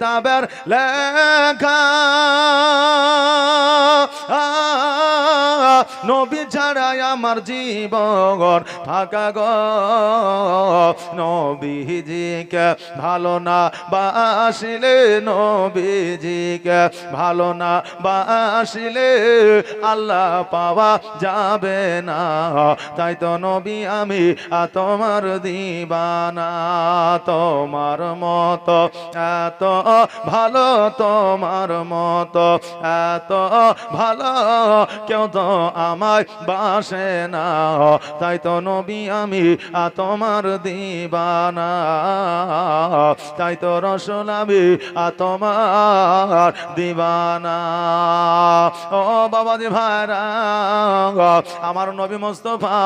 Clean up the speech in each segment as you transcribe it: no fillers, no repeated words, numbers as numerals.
কিতাবের লেখা নবী ছাড়াই আমার জীবন ফাঁকা গো নবীজিকে ভালো না বাসিলে নবীজিকে ভালো না বাসিলে আল্লাহ পাওয়া যাবে না তাই তো নবী আমি তোমার দিবানা তোমার মতো এত ভালো তোমার মতো এত ভালো কেউ তো আমায় বাসে না তাই তো নবী আমি তোমার দিবানা তাই তো রসুল আমি তোমার দিবানা ও বাবাজি ভাইরা আমার নবী মুস্তাফা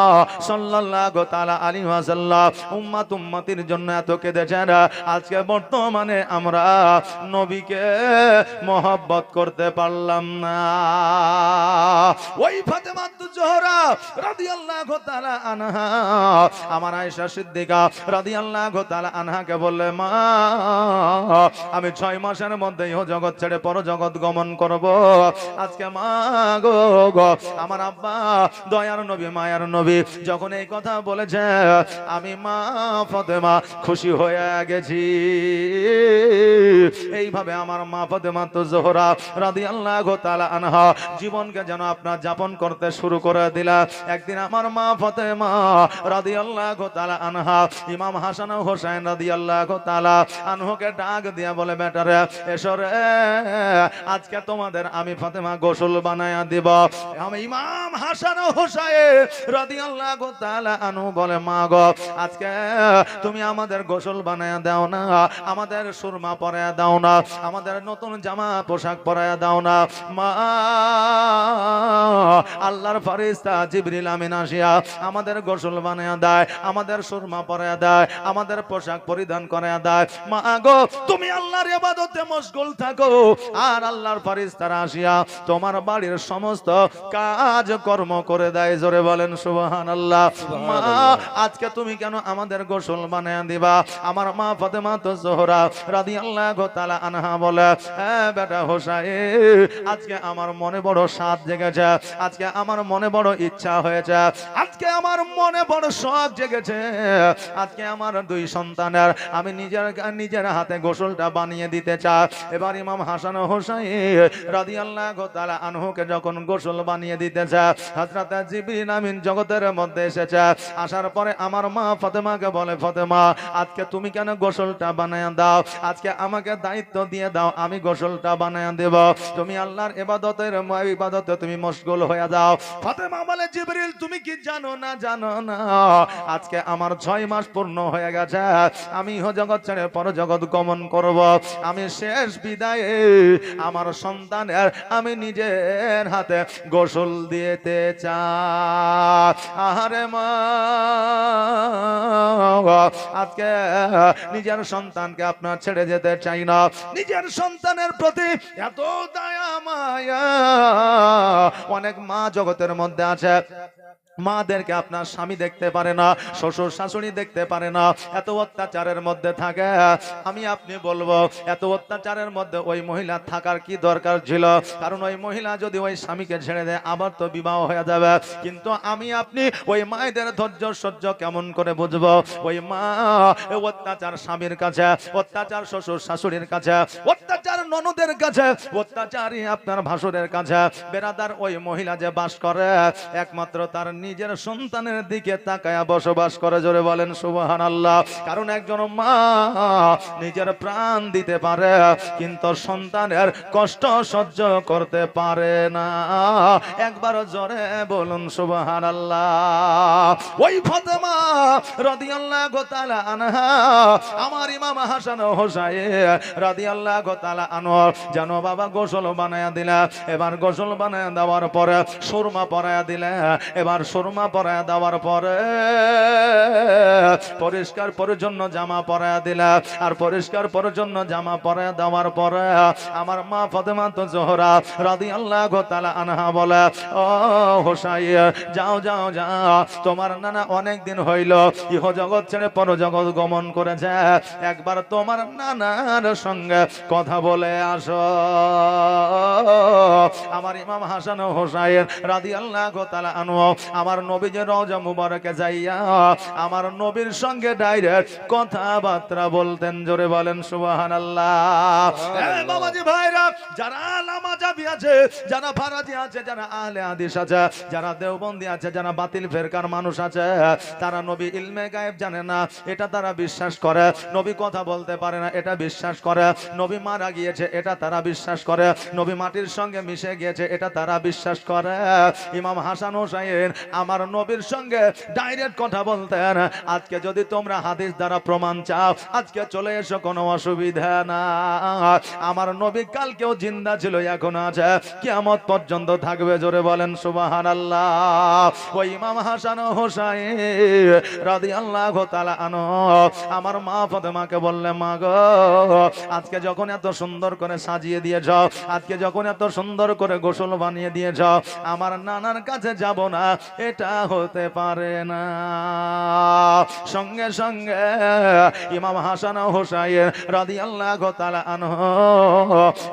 সাল্লাল্লাহু তাআলা আলাইহি ওয়াসাল্লাম উম্মতির জন্য এত কেঁদেছেন আজকে বর্তমানে আমরা নবীকে মহব্বত করতে পারলাম না ওই ফাতেমা জোহরা রাদিয়াল্লাহু তাআলা আনহা আমার আয়েশা সিদ্দিকা রাদিয়াল্লাহু তাআলা আনহাকে বললে মা আমি 6 মাসের মধ্যে ইহ জগৎ ছেড়ে পর জগৎ গমন করব আজকে মা গো আমার আব্বা দয়ার নবী মায়ার নবী যখন এই কথা বলেছে আমি মা ফাতেমা খুশি হয়ে গেছি এইভাবে আমার মা ফাতেমা জোহরা রাদিয়াল্লাহু তাআলা আনহা জীবনকে যেন আপনার যাপন করতে শুরু করে দিলা একদিন আমার মা ফাতেমা রাদিয়াল্লাহু তাআলা আনহা ইমাম হাসান ও হোসেন রাদিয়াল্লাহু তাআলা আনহুকে ডাক দিয়া বলে বেটারে এসো রে আজকে তোমাদের আমি ফাতেমা গোসল বানায়া দিব আমি ইমাম হাসান ও হোসেন রাদিয়াল্লাহু তাআলা আনহু বলে মা গো আজকে তুমি আমাদের গোসল বানায়া দাও না আমাদের সুরমা পরায়া দাও না আমাদের নতুন জামা পোশাক পরায়া দাও না মা আল্লাহর ফেরেশতা জিবরিল আমিন আসিয়া আমাদের গোসল বানায়া দেয় আমাদের সুরমা পরায়া দেয় আমাদের পোশাক পরিধান করায়া দেয় মা গো তুমি আল্লাহর ইবাদতে মশগুল থাকো আর আল্লাহর ফেরেশতারা আসিয়া তোমার বাড়ির সমস্ত কাজ কর্ম করে দেয় জোরে বলেন সুবহানাল্লাহ মা আজকে তুমি কেন আমাদের গোসল বানায়া দিবা আমার মা ফাতেমা জোহরা রাদিয়াল্লাহু তাআলা আনহা বলে বেটা হোসেন আজকে আমার মনে বড় স্বাদ জেগেছে আজকে আমার মনে বড় ইচ্ছা হয়েছে আজকে আমার মনে বড় শখ জেগেছে আজকে আমার দুই সন্তানের আমি নিজের হাতে গোসলটা বানিয়ে দিতে চাই এবার ইমাম হাসান ও হোসেন রাদিয়াল্লাহু তাআলা আনহুকে যখন গোসল বানিয়ে দিতে চায় হযরত জিবরিল আমিন জগতের মধ্যে এসেছে আসার পরে আমার মা ফাতেমাকে বলে ফাতেমা আজকে তুমি কেন গোসলটা বানায়া দাও আজকে আমাকে দায়িত্ব দিয়ে দাও আমি গোসলটা বানায়া দেব তুমি আল্লাহর ইবাদতে তুমি মশগুল হয়ে যাও ফাতেমা বলে জিবরিল তুমি কি জানো না আজকে আমার 6 মাস পূর্ণ হয়ে গেছে আমি ইহ জগৎ ছেড়ে পর জগৎ গমন করব আমি শেষ বিদায়ে আমার সন্তানের আমি নিজের হাতে গোসল দিতে চাই আহারে মা আজকে নিজের সন্তানকে আপনার ছেড়ে যেতে চাই না নিজের সন্তানের প্রতি এত দয়া মায়া অনেক মা জগতের মধ্যে আছে মাদেরকে আপনার স্বামী দেখতে পারে না শ্বশুর শাশুড়ি দেখতে পারে না এত অত্যাচারের মধ্যে থাকে আমি আপনি বলবো এত অত্যাচারের মধ্যে ওই মহিলা থাকার কি দরকার ছিল কারণ ওই মহিলা যদি ওই স্বামীকে ছেড়ে দেয় আবার তো বিবাহ হয়ে যাবে কিন্তু আমি আপনি ওই মায়েদের ধৈর্য সহ্য কেমন করে বুঝবো ওই মা অত্যাচার স্বামীর কাছে অত্যাচার শ্বশুর শাশুড়ির কাছে অত্যাচার ননদের কাছে অত্যাচারী আপনার ভাসুরের কাছে বেরাদার ওই মহিলা যে বাস করে একমাত্র তার নিজের সন্তানের দিকে তাকায়া বসবাস করে জোরে বলেন সুবহানাল্লাহ কারণ একজন মা নিজের প্রাণ দিতে পারে কিন্তু সন্তানের কষ্ট সহ্য করতে পারে না একবার জোরে বলুন সুবহানাল্লাহ ওই ফাতেমা রাদিয়াল্লাহু তাআলা আনহা আমার ইমাম হাসান ও হোসেন রাদিয়াল্লাহু তাআলা আনহু জানো বাবা গোসল বানায়া দিলা এবার গোসল বানায়া দেওয়ার পরে সুরমা পরায়া দিলা এবার সুরমা পরায় দেওয়ার পরে পরিষ্কার পরিচ্ছন্ন জামা পরায় দিলা। আর পরিষ্কার পরিচ্ছন্ন জামা পরায় দেওয়ার পরে আমার মা ফাতেমা তো জোহরা রাদিয়াল্লাহু তাআলা আনহা বলে, ও হোসাইন, যাও যাও যাও, তোমার নানা অনেক দিন হইল ইহ জগৎ ছেড়ে পরজগৎ গমন করেছে, একবার তোমার নানার সঙ্গে কথা বলে আসো। আমার ইমাম হাসান ও হোসাইন রাদিয়াল্লাহু তাআলা আনহু আমার নবীজির রওজা মুবারকে যাইয়া আমার নবীর সঙ্গে ডাইরেক্ট কথাবার্তা বলতেন। জোরে বলেন সুবহানাল্লাহ। বাবাজি ভাইরা, যারা লামাজাবি আছে, যারা ফারাজি আছে, যারা আহলে হাদিস আছে, যারা দেওবন্দি আছে, যারা বাতিল ফেরকার মানুষ আছে, তারা নবী ইলমে গায়েব জানে না, এটা তারা বিশ্বাস করে। নবী কথা বলতে পারে না, এটা বিশ্বাস করে। নবী মারা গিয়েছে, এটা তারা বিশ্বাস করে। নবী মাটির সঙ্গে মিশে গিয়েছে, এটা তারা বিশ্বাস করে। ইমাম হাসান হোসাইন আমার নবীর সঙ্গে ডাইরেক্ট কথা বলতেন। আজকে যদি তোমরা হাদিস দ্বারা প্রমাণ চাও, আজকে চলে এসো, কোনো অসুবিধা না। আমার নবী কালকেও জিন্দা ছিল, এখন আছে, কিয়ামত পর্যন্ত থাকবে। জোরে বলেন সুবহানাল্লাহ। ওই ইমাম হাসান হোসাইন রাদিয়াল্লাহু তাআলা আনহু আমার মা ফাতেমাকে বললেন, মা গো, আজকে যখন এত সুন্দর করে সাজিয়ে দিয়েছ, আজকে যখন এত সুন্দর করে গোসল বানিয়ে দিয়েছ, আমার নানার কাছে যাব না, এটা হতে পারে না। সঙ্গে সঙ্গে ইমাম হাসান হোসাইন রাদিয়াল্লাহু তাআলা আনহু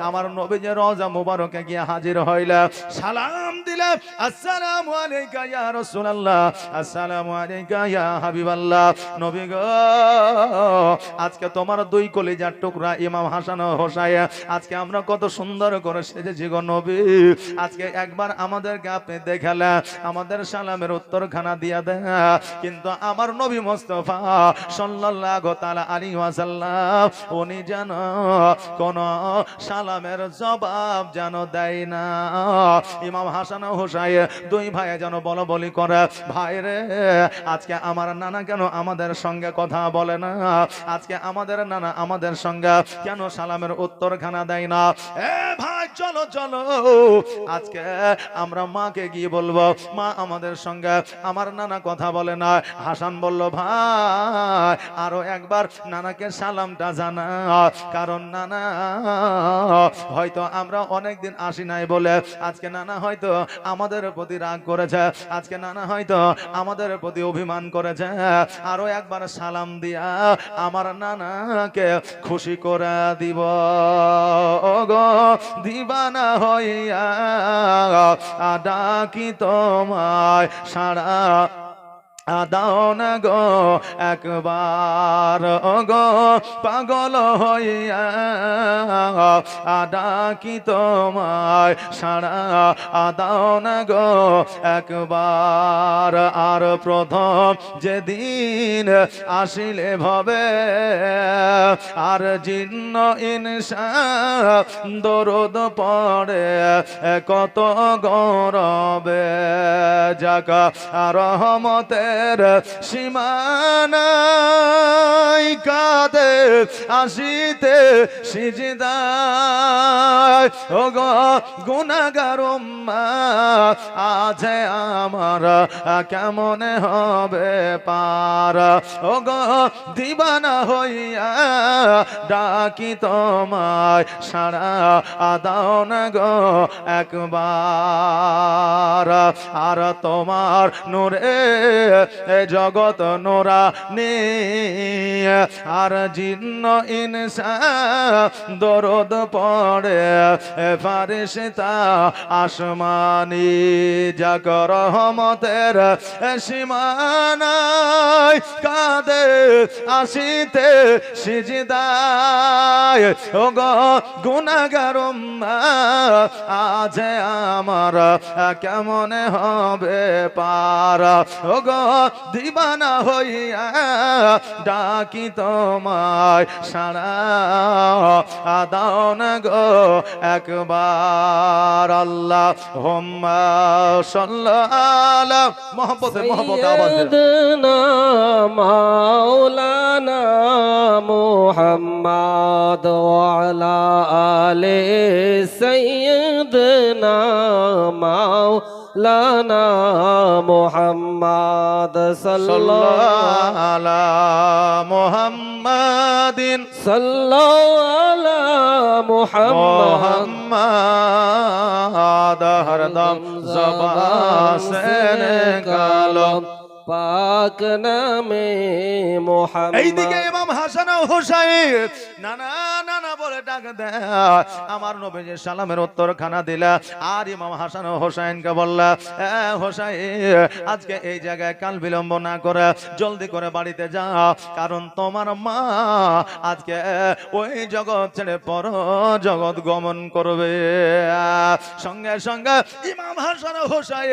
আমার নবীজির রওজা মুবারকে গিয়ে হাজির হইলা, সালাম দিলা, আসসালামু আলাইকা ইয়া রাসূলুল্লাহ, আসসালামু আলাইকা ইয়া হাবিবাল্লাহ। নবী গো, আজকে তোমার দুই কলিজার টুকরা ইমাম হাসান ও হোসাইন, আজকে আমরা কত সুন্দর করে সেজেছি গো নবী, আজকে একবার আমাদেরকে আপনি দেখালেন, আমাদের সালামের উত্তরখানা দিয়া দেন। কিন্তু আমার নবী মুস্তাফা সাল্লাল্লাহু তাআলা আলাইহি ওয়াসাল্লাম উনি যেন কোন সালামের জবাব যেন দেয় না। ইমাম হাসান ও হোসাইন দুই ভাই যেন বলি করে, ভাই রে, আজকে আমার নানা কেন আমাদের সঙ্গে কথা বলে না, আজকে আমাদের নানা আমাদের সঙ্গে কেন সালামের উত্তরখানা দেয় না। এ ভাই, চলো চলো, আজকে আমরা মাকে গিয়ে বলবো, মা আমাদের সঙ্গে আমার নানা কথা বলে না। হাসান বলল, ভাই আরো একবার নানাকে সালামটা জানা, কারণ নানা হয়তো আমরা অনেকদিন আসি নাই বলে আজকে নানা হয়তো আমাদের প্রতি রাগ করেছে, আজকে নানা হয়তো আমাদের প্রতি অভিমান করেছে। আরো একবার সালাম দিয়া আমার নানাকে খুশি করে দিব গো, দিবানা হইয়া ডাকি তোমায় সারা দাও না গো একবার, গো পাগল হইয়া ডাকি তোমায় সারা দাও না গো একবার। আর প্রথম যেদিন আসিলে ভবে, আর জিন্ন ইনসা দরদ পড়ে কত গৌরবে, জাগা রহমতে সীমানাই কাঁদে আসিতে সিজদায়, ও গো গুনাহগার উম্মাহ আছে আমার কেমন হবে পার, ও গো দিবানা হইয়া ডাকি তোমায় সারা দাও না গো একবার। আর তোমার নূরে জগৎ নোরা নে, আর জিন্ন ইনসা দরদ পড়ে ফারিস্তা আসমানি, জাগ রহমতের সীমানায় কাঁদে আসিতে সিজদায়, ও গো গুনাহগার উম্মাহ আছে আমার কেমন হবে পার, ও গো দিবানা হইয়া ডাকি তোমায় সারা দাও না গো একবার। আল্লাহুম্মা সাল্লি আলা মুহাম্মদ, মুহাম্মদ আওয়াজ সাইয়্যিদনা মাওলানা মুহাম্মদ ওয়া আলা আলি সাইয়্যিদনা লানা মুহাম্মাদ সাল্লাল্লাহু আলা মুহাম্মাদিন সাল্লাল্লাহু মুহাম্মাদ হরদম জবান সে নিকালো পাক নামে মুহাম্মদ। এইদিকে ইমাম হাসান ও হুসাইন নানা নানা বলে ডাক দেয়, আমার নবীজি সালামের উত্তর খানা দিলা। আর ইমাম হাসান ও হুসাইনকে বললা, হুসাইন আজকে এই জায়গায় কাল বিলম্ব না করে জলদি করে বাড়িতে যাও, কারণ তোমার মা আজকে ওই জগৎ ছেড়ে পর জগৎ গমন করবে। সঙ্গে সঙ্গে ইমাম হাসান ও হুসাইন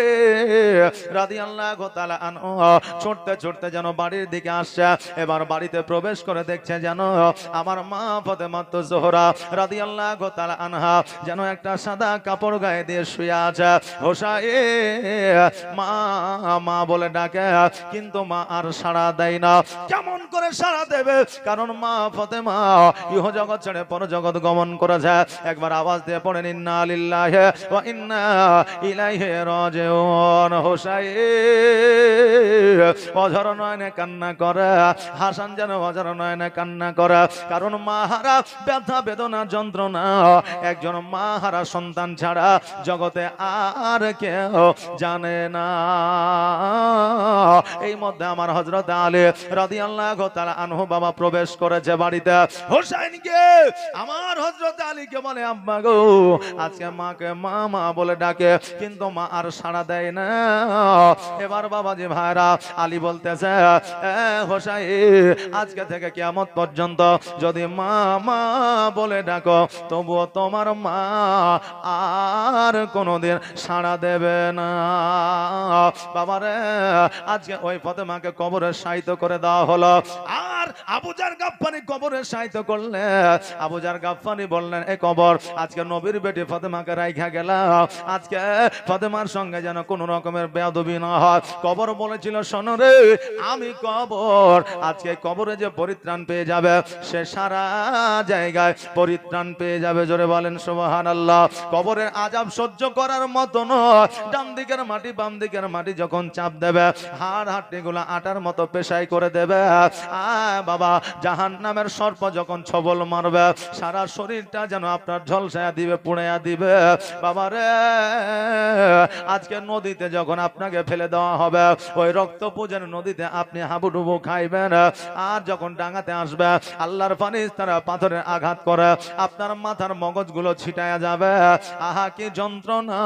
রাদিয়াল্লাহু তাআলা আনহু ছুটতে ছুটতে যেন বাড়ির দিকে আসছে। এবার বাড়িতে প্রবেশ করে দেখছে যেন আমার মা ফাতেমা জোহরা রাদিয়াল্লাহু তাআলা আনহা যেন একটা সাদা কাপড় গায়ে দিয়ে শুয়ে আছে। হোসাইন মা মা বলে ডাকে, কিন্তু মা আর সাড়া দেয় না। কেমন করে সাড়া দেবে, কারণ মা ফাতেমা ইহ জগৎ ছেড়ে পর জগৎ গমন করেছে। একবার আওয়াজ দিয়ে পড়েন, ইন্না লিল্লাহি ওয়া ইন্না ইলাইহি রাজিউন। হোসাইন অঝর নয়নে কান্না করে, হাসান যেন অঝর নয়নে কান্না করে, কারণ মাহারা ব্যথা বেদনা যন্ত্রণা একজন মাহারা সন্তান ছাড়া জগতে আর কেউ জানে না। এই মধ্যে আমার হযরত আলী রাদিয়াল্লাহু তাআলা আনহু বাবা প্রবেশ করেছে বাড়িতে। হোসাইনকে আমার হযরত আলীকে বলে, আব্বা গো, আজকে মাকে মা মা বলে ডাকে, কিন্তু মা আর সাড়া দেয় না। এবার বাবাজি ভাইরা আলী বলতেছে, হোসাইন আজকে থেকে কিয়ামত পর্যন্ত যদি মা মা বলে ডাকো, তবুও তোমার মা আর কোনোদিন সাড়া দেবে না। বাবারে আজকে ওই ফাতেমাকে কবরে শায়িত করে দেওয়া হলো। আর আবুজার গাফফারি কবরে শায়িত করলে আবুজার গাফফারি বললেন, এই কবর আজকে নবীর বেটি ফাতেমাকে রাইখা গেলাম, আজকে ফাতেমার সঙ্গে যেন কোনো রকমের বেয়াদবি না হয়। কবর বলেছিল, শোনো রে, আমি কবর আজকে কবরে যে পরিত্রাণ পেয়ে যাবে, সে সারা জায়গায় পরিত্রাণ পেয়ে যাবে। জোরে বলেন সুবহানাল্লাহ। কবরের আযাব সহ্য করার মতো নয়। ডান দিকের মাটি বাম দিকের মাটি যখন চাপ দেবে, হাড় হাড্ডিগুলো আটার মতো পেশাই করে দেবে। বাবা, জাহান্নামের সর্প যখন ছবল মারবে, সারা শরীরটা যেন আপনার ঝলসায়া দিবে, পুড়াইয়া দিবে। বাবারে আজকে নদীতে যখন আপনাকে ফেলে দেওয়া হবে, ওই রক্ত পূজার নদীতে আপনি হাবুডুবু খাইবেন। আর যখন ডাঙাতে আসবে, আল্লাহর ফারিস্তারা পাথরের আঘাত করে আপনার মাথার মগজগুলো ছিটায়া যাবে। আহা কি যন্ত্রণা!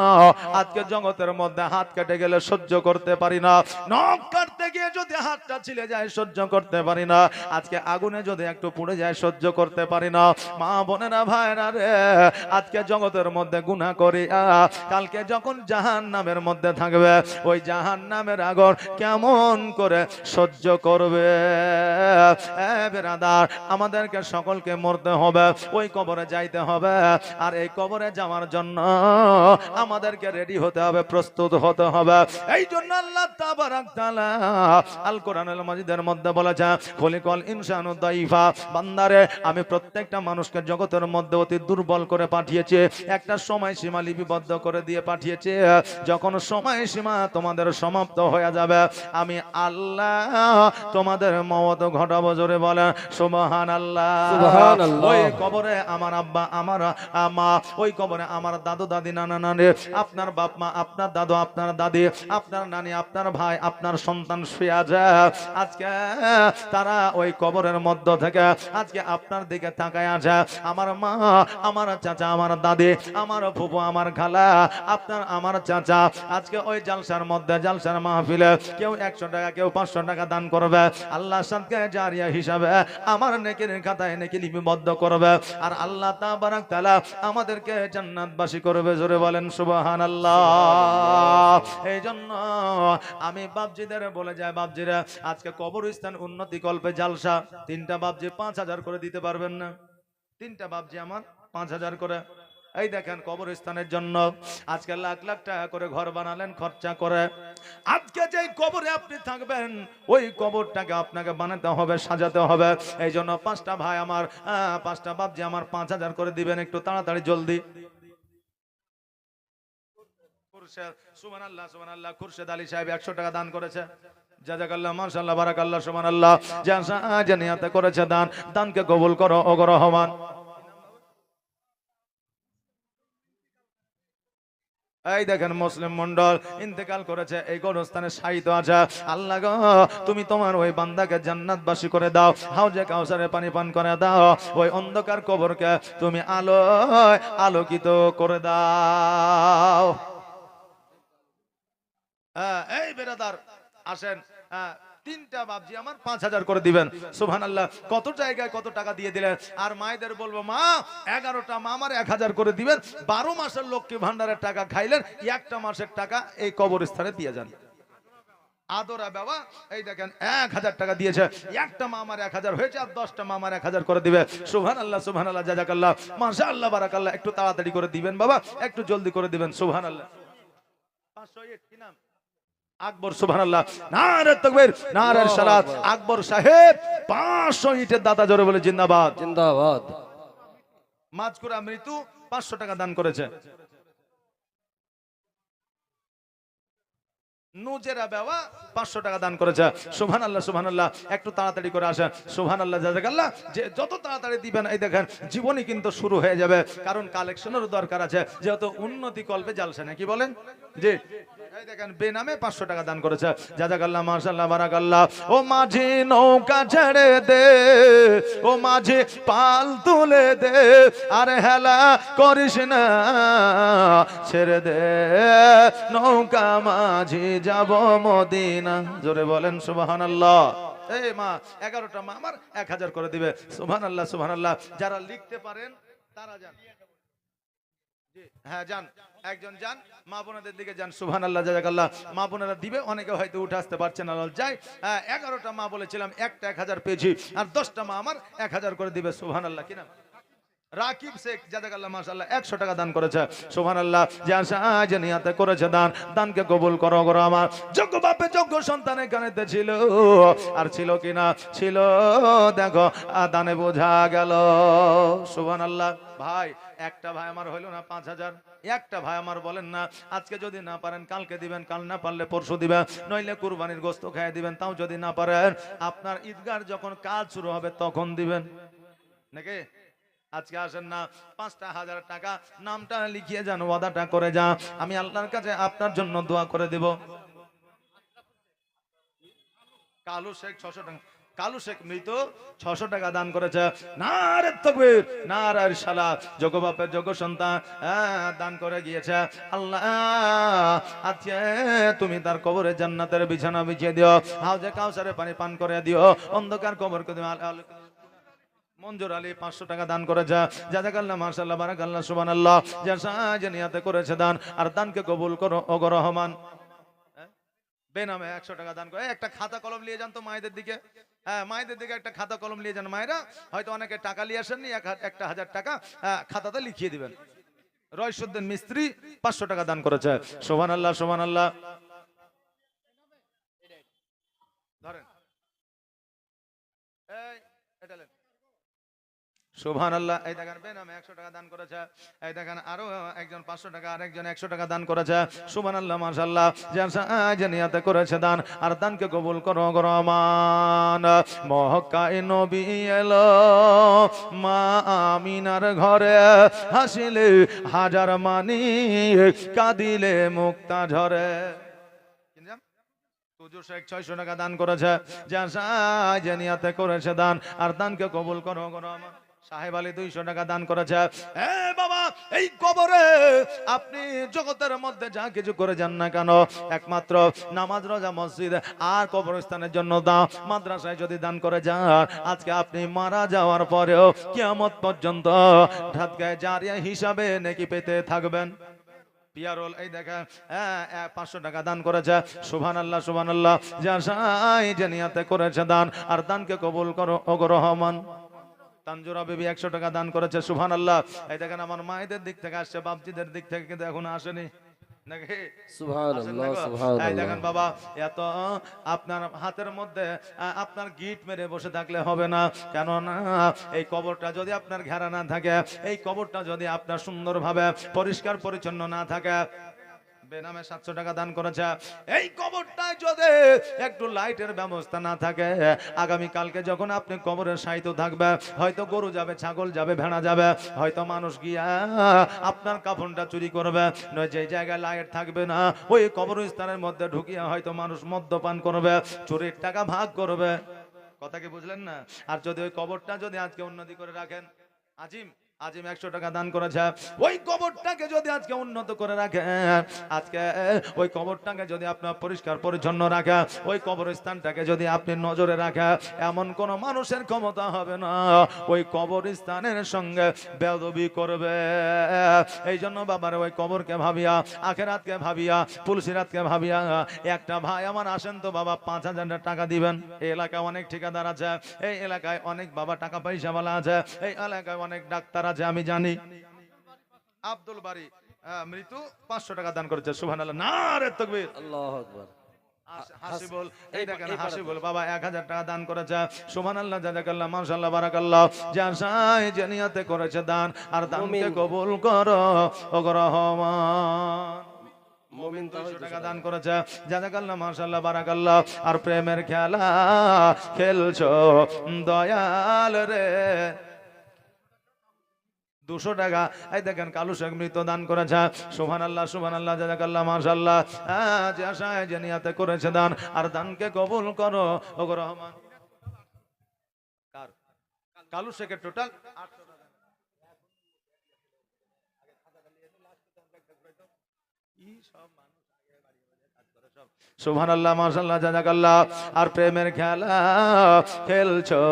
আজকে জগতের মধ্যে হাত কেটে গেলে সহ্য করতে পারি না, নখ কাটতে গিয়ে যদি হাতটা ছিলে যায় সহ্য করতে পারি না, আজকে আগুনে যদি একটু পুড়ে যায় সহ্য করতে পারি না। মা বোনেরা ভাইরা রে, আজকে জগতের মধ্যে গুনাহ করি, কালকে যখন জাহান্নামের মধ্যে থাকবে, ওই জাহান্নামের আগুন কেমন করে সহ্য করবে? বেরাদার, আমাদেরকে সকলকে মরতে হবে, ওই কবরে যাইতে হবে। আর এই কবরে যাওয়ার জন্য আমাদেরকে রেডি হতে হবে, প্রস্তুত হতে হবে। এই জন্য আল্লাহ তাবারাক তাআলা আল কোরআনুল মাজিদের মধ্যে বলেছে, খলিকাল ইনসানু দাইফা। বান্দারে, আমি প্রত্যেকটা মানুষকে জগতের মধ্যে অতি দুর্বল করে পাঠিয়েছি, একটা সময়সীমা লিপিবদ্ধ করে দিয়ে পাঠিয়েছি। যখন সময়সীমা তোমাদের সমাপ্ত হয়ে যাবে, আমি আল্লাহ তোমাদের মওত ঘটাবো। জোরে বলেন সুবহানাল্লাহ। সুবহানাল্লাহ। ওই কবরে আমার আব্বা, আমার মা, ওই কবরে আমার দাদু দাদি, নানা নানি, আপনার বাপ মা, আপনার দাদু, আপনার দাদি, আপনার নানি, আপনার ভাই, আপনার সন্তান শুয়ে আছে। আজকে তারা ওই কবরের মধ্য থেকে আজকে আপনার দিকে তাকায় আছে। আমার মা, আমার চাচা, আমার দাদি, আমার ফুফু, আমার খালা, আপনার আমার চাচা আজকে ওই জালসার মধ্যে, জালসার মাহফিলে কেউ 100 টাকা, কেউ 500 টাকা দান করবে। আল্লাহ সাদকা জারিয়া হিসাবে আমার নেকির খাতায় নেকি লিপিবদ্ধ করবে। আর আল্লাহ তাবারাক তাআলা আমাদেরকে জান্নাতবাসী করবে। জোরে বলেন সুবহানাল্লাহ। এই জন্য আমি বাপজিদের বলে যাই, বাপজিরা আজকে কবরস্থান উন্নতি কল্পে জালসা, 3টা বাপজি 5000 করে দিতে পারবেন না? 3টা বাপজি আমার 5000 করে। এই দেখেন, কবরস্থানের জন্য আজকে লাখ লাখ টাকা করে ঘর বানালেন খরচা করে। আজকে যেই কবরে আপনি থাকবেন, ওই কবরটাকে আপনাকে বানাতে হবে, সাজাতে হবে। এই জন্য 5টা ভাই আমার, 5টা বাপজি আমার 5000 করে দিবেন, একটু তাড়াতাড়ি জলদি। খুরশেদ, সুবহানাল্লাহ সুবহানাল্লাহ, খুরশেদ আলী সাহেব 100 টাকা দান করেছে। জাযাকাল্লাহ, মাশাআল্লাহ, বারাকাল্লাহ, সুবহানাল্লাহ। যে নিয়তে করেছে দান, দানকে কবুল করো ওগো রহমান। এই দেখেন মুসলিম মন্ডল ইন্তেকাল করেছে, এই গোরস্থানে শায়িত আছে। আল্লাহ গো, তুমি তোমার ওই বান্দাকে জান্নাতবাসী করে দাও, হাউজে কাউসারে পানি পান করে দাও, ওই অন্ধকার কবরকে তুমি আলোয় আলোকিত করে দাও। এই বেরাদার আসেন, তিনটা বাবজি আমার 5000 করে দিবেন। সুবহানাল্লাহ। কত জায়গায় কত টাকা দিয়ে দিলেন। আর মায়েদের বলবো, মা 11টা মা আমার 1000 করে দিবেন। 12 মাসের লক্ষ্মী ভান্ডারের টাকা খাইলেন, একটা মাসের টাকা এই কবরস্থানে দিয়ে যান। আদরা বাবা, এই দেখেন 1000 টাকা দিয়েছে, একটা মা আমার 1000 হয়েছে, আর 10টা মা আমার 1000 করে দিবে। সুবহানাল্লাহ সুবহানাল্লাহ, জাযাকাল্লাহ, মাশাআল্লাহ, বারাকাল্লাহ। একটু তাড়াতাড়ি করে দিবেন বাবা, একটু জলদি করে দিবেন। সুবহানাল্লাহ। 508 কি নাম? আকবর। সুবহানাল্লাহ। নারে তাকবীর, নারে সালাত। আকবর সাহেব 500 ইটের দাতা, জোরে বলে জিন্দাবাদ। জিন্দাবাদ। মাঝকুরা মৃত্যু 500 টাকা দান করেছে। নুজেরা বাবা 500 টাকা দান করেছে। সুবহানাল্লাহ সুবহানাল্লাহ, একটু তাড়াতাড়ি করে আসেন। সুবহানাল্লাহ, জাযাকাল্লাহ। যে যত তাড়াতাড়ি দিবেন, এই দেখেন জীবনই কিন্তু শুরু হয়ে যাবে, কারণ কালেকশনেরও দরকার আছে, যেহেতু উন্নতি কল্পে জ্বালছে না, কি বলেন? জি, এই দেখেন বেনামে 500 টাকা দান করেছে। জাযাকাল্লাহ, মাশাআল্লাহ, বারাকাল্লাহ। ও মাঝি নৌকা ছেড়ে দে, ও মাঝি পাল তুলে দে, আর হেলা করিস না, ছেড়ে দে নৌকা মাঝি যাব মদিনা। জোরে বলেন সুবহানাল্লাহ। এই মা 11টা মা আমার 1000 করে দিবে। সুবহানাল্লাহ সুবহানাল্লাহ। যারা লিখতে পারেন তারা যান। হ্যাঁ যান, একজন যান, মা বোনদের দিকে যান। সুবহানাল্লাহ, জাযাকাল্লাহ। মা বোনেরা দিবে, অনেকে হয়তো উঠে আসতে পারছে না, যাই। 11টা মা বলেছিলাম, একটা 1000 পেয়েছি, আর 10টা মা আমার 1000 করে দিবে। সুবহানাল্লাহ। কি নাম? রাকিব শেখ, জাযাকাল্লাহ, মাশাআল্লাহ, 100 টাকা দান করেছে। সুবহানাল্লাহ। যে নিয়তে করেছে দান, দানকে কবুল করো গো আমার। যোগ্য বাপে যোগ্য সন্তান এখানেতে ছিল, আর ছিল কিনা? ছিল, দেখো দানে বোঝা গেল। সুবহানাল্লাহ। ভাই, একটা ভাই আমার হইল না 5000? একটা ভাই আমার বলেন না, আজকে যদি না পারেন কালকে দিবেন, কাল না পারলে পরশু দিবেন, নইলে কুরবানির গোশত খাইয়ে দিবেন। তাও যদি না পারেন, আপনার ঈদগার যখন কাজ শুরু হবে তখন দিবেন, নাকি? আজকে আসেন না, 5000 টাকা নামটা লিখিয়ে যান, ওয়াদাটা করে যান, আমি আল্লাহর কাছে আপনার জন্য দোয়া করে দেব। কালু শেখ 600 টাকা, কালু শেখ মৃত 600 টাকা দান করেছে। নারে তাকবীর, নারে সালাত। যোগ্য বাপের যোগ্য সন্তান দান করে গিয়েছে। আল্লাহ, আজকে তুমি তার কবরে জান্নাতের বিছানা বিছিয়ে দিও, হাউজে কাউসারে পানি পান করে দিও, অন্ধকার কবরকে তুমি মঞ্জুর আলী 500 টাকা দান করেছে। জাযাকাল্লাহ, মাশাআল্লাহ, বারাকাল্লাহ, সুবহানাল্লাহ। যে নিয়তে করেছে দান, আর দানকে কবুল করো ওগো রহমান। বেনামে 100 টাকা দান করে। একটা খাতা কলম নিয়ে যান তো মায়েদের দিকে। হ্যাঁ, মায়েদের দিকে একটা খাতা কলম নিয়ে যান। মায়েরা হয়তো অনেকে টাকা নিয়ে আসেননি, 1000 টাকা খাতাতে লিখিয়ে দিবেন। রয়সুদ্দিন মিস্ত্রি 500 টাকা দান করেছে। সুবহানাল্লাহ সুবহানাল্লাহ। ধরেন, এই এটা নেন। সুবহানাল্লাহ। এই দেখেন বেনামে 100 টাকা দান করেছে। এই দেখেন আরো একজন 500 টাকা, আর একজন 100 টাকা দান করেছে। সুবহানাল্লাহ, মাশাআল্লাহ। যে নিয়তে করেছে দান, আর দানকে কবুল করো গো রহমান। মক্কায় নবী এলো, মা আমিনার ঘরে, হাসিলে হাজার মানি, কাঁদিলে মুক্তা ঝরে। 600 টাকা দান করেছে। যে নিয়তে করেছে দান, আর দানকে কবুল করো গো রহমান। সাহেব আলী 200 টাকা দান করেছে। বাবা, এই কবরে আপনি জগতের মধ্যে যা কিছু করে যান না কেন, একমাত্র নামাজ, রোজা, মসজিদ আর কবরস্থানের জন্য দাও। মাদ্রাসায় যদি দান করে যান, আজকে আপনি মারা যাওয়ার পরেও কিয়ামত পর্যন্ত ঢাতগায়ে জারিয়া হিসাবে নেকি পেতে থাকবেন। পিয়ারল, এই দেখেন 500 টাকা দান করেছে। সুবহানাল্লাহ সুবহানাল্লাহ। যে নিয়তে করেছে দান, আর দানকে কবুল করো ওগো রহমান। তানজুরা বিবি 100 টাকা দান করেছে। সুবহানাল্লাহ। এই দেখেন আমার মায়েদের দিক থেকে আসছে, বাপজিদের দিক থেকে কিন্তু এখনো আসেনি, নাকি? সুবহানাল্লাহ সুবহানাল্লাহ। এই দেখেন বাবা, এত আপনার হাতের মধ্যে আপনার গিট মেরে বসে থাকলে হবে না, কেননা এই কবরটা যদি আপনার ঘেরা না থাকে, এই কবরটা যদি আপনার সুন্দরভাবে পরিষ্কার পরিচ্ছন্ন না থাকে, বেনামে 700 টাকা দান করেছে। এই কবরটায় যদি একটু লাইটের ব্যবস্থা না থাকে, আগামী কালকে যখন আপনি কবরে শায়িত থাকবে, হয়তো গরু যাবে, ছাগল যাবে, ভেড়া যাবে, হয়তো মানুষ গিয়া আপনার কাফনটা চুরি করবে। নয় যে জায়গায় লাইট থাকবে না, ওই কবরস্থানের মধ্যে ঢুকিয়া হয়তো মানুষ মদ্যপান করবে, চুরির টাকা ভাগ করবে। কথা কি বুঝলেন না? আর যদি ওই কবরটা যদি আজকে উন্নতি করে রাখেন, আজিম আজিম 100 টাকা দান করেছে, ওই কবরটাকে যদি আজকে উন্নত করে রাখে, আজকে ওই কবরটাকে যদি আপনার পরিষ্কার পরিচ্ছন্ন রাখে, ওই কবরস্থানটাকে যদি আপনি নজরে রাখে, এমন কোন মানুষের ক্ষমতা হবে না ওই কবরস্থানের সঙ্গে বেয়াদবি করবে। এই জন্য বাবার ওই কবরকে ভাবিয়া, আখেরাতকে ভাবিয়া, পুলসিরাতকে ভাবিয়া, একটা ভাই আমার আসেন তো বাবা 5,000 টাকা দিবেন। এই এলাকায় অনেক ঠিকাদার আছে, এই এলাকায় অনেক বাবা টাকা পয়সাওয়ালা আছে, এই এলাকায় অনেক ডাক্তার আছে, আমি জানি। আব্দুল বারী মৃত্যু 500 টাকা দান করেছে। সুবহানাল্লাহ, নারে তাকবীর, আল্লাহু আকবার। হাসিবুল, এই দেখেন হাসিবুল বাবা 1000 টাকা দান করেছে। সুবহানাল্লাহ, জাযাকাল্লাহ, মাশাআল্লাহ, বারাকাল্লাহ। যে আশায় যে নিয়তে করেছে দান, আর দানকে কবুল করো ও রহমান। মুমিন 200 টাকা দান করেছে। জাযাকাল্লাহ, মাশাআল্লাহ, বারাকাল্লাহ। আর প্রেমের খেলা খেলছো দয়াল রে, 200 টাকা। এই দেখেন কালু শেখ মৃত দান করেছে। সুবহানাল্লাহ, সুবহানাল্লাহ, জাযাকাল্লাহ, মাশাআল্লাহ। যে আশায় যে নিয়তে করেছে দান, আর দানকে কবুল করো ও রহমান। কার? কালু শেখের টোটাল 800 টাকা। সুবহানাল্লাহ, মাশাআল্লাহ, জাযাকাল্লাহ। আর প্রেমের খেলা খেলছো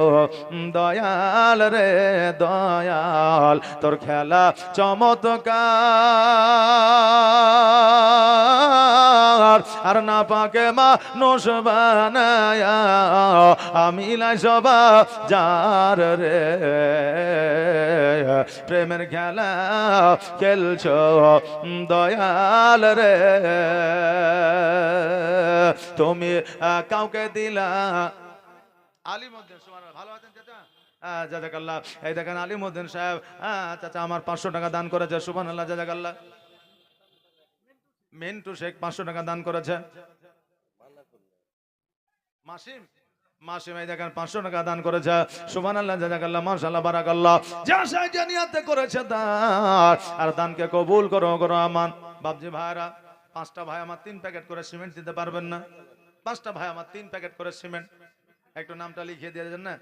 দয়াল রে দয়াল, তোর খেলা চমৎকার, আর না পাকে মানুষ বানায়া আমি লাই সবা যার রে। প্রেমের খেলা খেলছো দয়াল রে, তুমি কাউকে দিলা। আলিমউদ্দিন, সুবহানাল্লাহ, ভালো আছেন চাচা? জাযাকাল্লাহ। এই দেখেন আলিমউদ্দিন সাহেব, চাচা আমার 500 টাকা দান করেছে। সুবহানাল্লাহ, জাযাকাল্লাহ। মিন্টু শেখ 500 টাকা দান করেছে। মাসিম, মাসিম এই দেখেন 500 টাকা দান করেছে। সুবহানাল্লাহ, জাযাকাল্লাহ, মাশাআল্লাহ, বারাকাল্লাহ। যা সাই জানিয়াতে করেছে দান, আর দানকে কবুল করো করো আমান। বাপজি ভাইরা, 5টা ভাই আমার 3 প্যাকেট করে সিমেন্ট দিতে পারবেন না? 5টা ভাই আমার 3 প্যাকেট করে সিমেন্ট, একটু নামটা লিখিয়ে দিয়ে দেন না।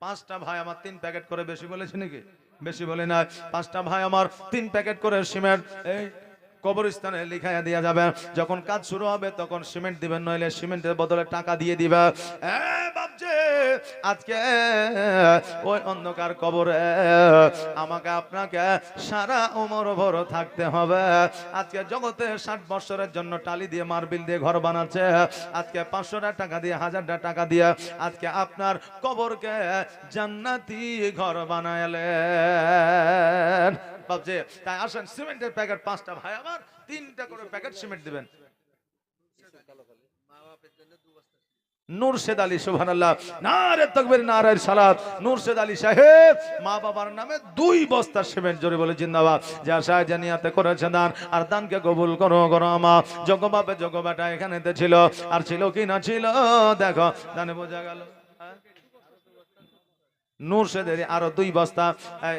5টা ভাই আমার 3 প্যাকেট করে, বেশি বলেছি নাকি? বেশি বলে না। 5টা ভাই আমার 3 প্যাকেট করে সিমেন্ট এই কবরস্থানে লিখাইয়া দিয়া যাবে। যখন কাজ শুরু হবে তখন সিমেন্ট দিবেন, নইলে সিমেন্টের বদলে টাকা দিয়ে দিবে। বাপজি, আজকে ওই অন্ধকার কবরে আমাকে আপনাকে সারা উমর ভর থাকতে হবে। আজকে জগতে 60 বছরের জন্য টালি দিয়ে মার্বেল দিয়ে ঘর বানাচ্ছে, আজকে 500 টাকা দিয়ে, 1000 টাকা দিয়ে আজকে আপনার কবরকে জান্নাতি ঘর বানাইলেন। বাপজি, তাই আসেন সিমেন্টের প্যাকেট 5টা ভাই আমার 3টা করে প্যাকেট সিমেন্ট দিবেন। নুরশেদ আলী, সুবহানাল্লাহ, নারে তাকবীর, নারে সালাত। নুরশেদ আলী সাহেব মা বাবার নামে 2 বস্তা সিমেন্ট, জোরে বলে জিন্দাবাদ। যে আশায় জানিয়াতে করেছে দান, আর দানকে কবুল করো করো আমা। জগবাপে জগবাটা এখানেতে ছিল, আর ছিল কি না ছিল দেখো, দানে বোঝা গেল। নুরশেদের আরো 2 বস্তা,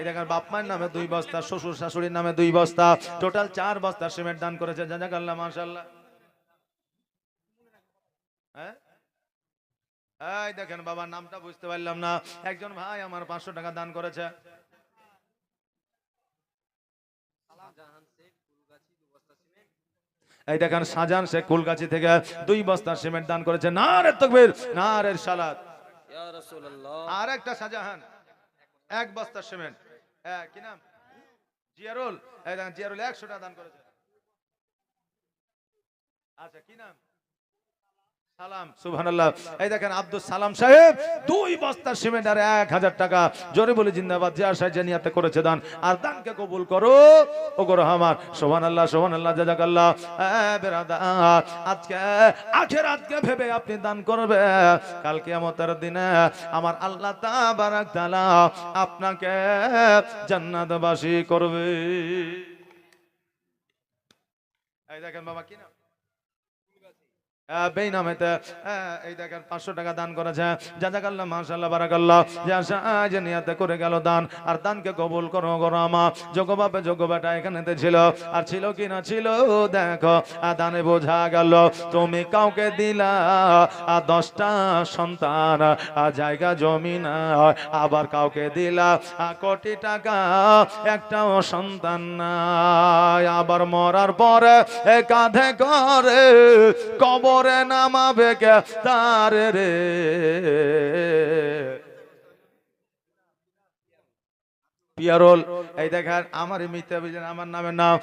দেখেন বাপ মায়ের নামে 2 বস্তা, শ্বশুর শাশুড়ির নামে 2 বস্তা, টোটাল 4 বস্তা সিমেন্ট দান করেছে। জাযাকাল্লাহ, মাশাআল্লাহ। এই দেখেন বাবার নামটা বুঝতে পারলাম না। একজন ভাই আমার 500 টাকা দান করেছে। এই দেখেন শাহজাহান শেখ কুলগাছি থেকে 2 বস্তা সিমেন্ট দান করেছে। নারে তাকবীর, নারে সালাত। ইয়া রাসূলুল্লাহ। আর একটা শাহজাহান 1 বস্তা সিমেন্ট, কি নাম? জিয়ারুল। এই দেখেন জিয়ারুল 100 টাকা দান করেছে। আচ্ছা, কি নাম? সালাম, সুবহানাল্লাহ। এই দেখেন আব্দুল সালাম সাহেব 2 বস্তা সিমেন্ট আর 1000 টাকা, জোরে বলে জিন্দাবাদ। যে আশায় যে নিয়তে করেছে দান, আর দানকে কবুল করো ও গো রহমান। সুবহানাল্লাহ, সুবহানাল্লাহ, জাযাকাল্লাহ। বেরাদার, আজকে আখিরাতকে ভেবে আপনি দান করবে, কাল কিয়ামতের দিনে আমার আল্লাহ তাবারাক তাআলা আপনাকে জান্নাতবাসী করবে। এই দেখেন বাবা কি নাম বেইনামেতে এই দেখেন 500 টাকা দান করেছে জাযাকাল্লাহ মাশাআল্লাহ বারাকাল্লাহ যে নিয়তে করে গেল দান আর দানকে কবুল করো গো আমা যোগ্য বাপে যোগ্য বেটা এখানেতে ছিল আর ছিল কি না ছিল দেখো দানে বোঝা গেল তুমি কাউকে দিলা 10টা সন্তান জায়গা জমি না আবার কাউকে দিলা কোটি টাকা একটাও সন্তান নাই আবার মরার পরে কাঁধে করে কবর নামাবে কে তার রে পিয়ারোল এই দেখেন আমার মিথ্যা বুঝলেন আমার নামের নাম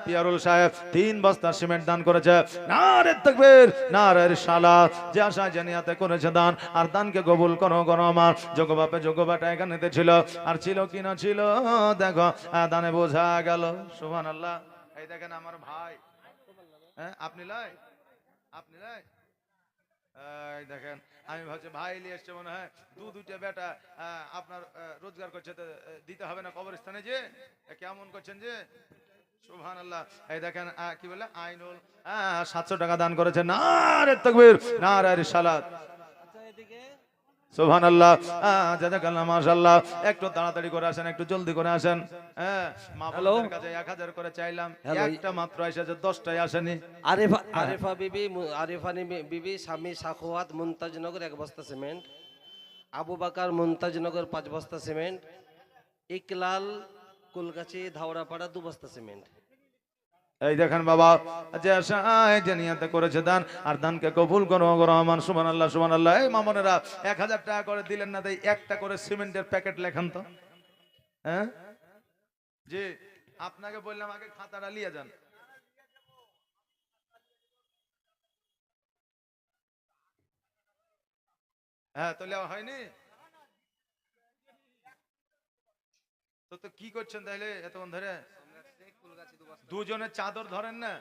পিয়ারোল সাহেব 3 বস্তা সিমেন্ট দান করেছে নারে তাকবীর নারে রিসালাত যে আশা জানিয়াতে করেছে দান আর দানকে কবুল করো করো আমার যোগ্য বাপে যোগ্য বেটা এখানেতে ছিল আর ছিল কি না ছিল দেখো দানে বোঝা গেল সুবহানাল্লাহ এই দেখেন আমার ভাই আপনি লাই আপনি এই দেখেন আমি ভাবছি ভাই নিয়ে এসছে মনে হয় দুইটা বেটা আপনার রোজগার করছে তো দিতে হবে না কবরস্থানে যে কেমন করছেন যে সুবহানাল্লাহ এই দেখেন কি বলে আইনুল 700 টাকা দান করেছে নারে তাকবীর নারে রিসালাত সুবহানাল্লাহ জাযাকাল্লাহ মাশাআল্লাহ একটু তাড়াতাড়ি করে আসেন একটু জলদি করে আসেন মা বোনদের কাছে 1000 করে চাইলাম একটা মাত্র এসেছে 10টাই আসেনি আরিফানি বিবি স্বামী সাখওয়াত মুনতাজনগর 1 বস্তা সিমেন্ট আবু বাকার মুনতাজনগর 5 বস্তা সিমেন্ট ইকলাল কুলগাছি ধাওড়াপাড়া 2 বস্তা সিমেন্ট এই দেখেন বাবা যে নিয়তে করেছে দান আর দানকে কবুল করো গো রহমান সুবহানাল্লাহ সুবহানাল্লাহ এই মামুনেরা 1000 টাকা করে দিলেন না তাই একটা করে সিমেন্টের প্যাকেট লেখান তো জি আপনাকে বললাম আগে খাতাটা নিয়ে যান তো লেওয়া হয়নি তো কি করছেন তাইলে এতক্ষণ ধরে দুজনের চাদর ধরেন না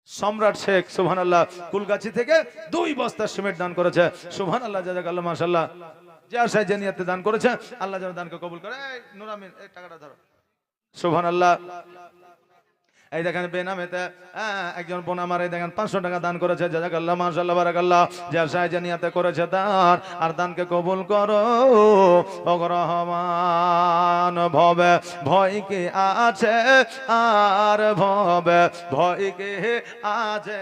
সম্রাট শেখ সুবহানাল্লাহ কুলগাছি থেকে 2 বস্তা সিমেন্ট দান করেছে সুবহানাল্লাহ জাযাকাল্লাহ মাশাআল্লাহ যে আশায় যে নিয়তে দান করেছে আল্লাহ যেন দানকে কবুল করে এই নূর আমিন এই টাকাটা ধরো সুবহানাল্লাহ এই দেখেন বেনামেতে একজন বোন আমার এই দেখেন 500 টাকা দান করেছে জাযাকাল্লাহ মাশাআল্লাহ বারাকাল্লাহ যে আশায় যে নিয়তে করেছে দান আর দানকে কবুল করো ও রহমান ভবে ভয় কি আছে আর ভবে ভয় কি আছে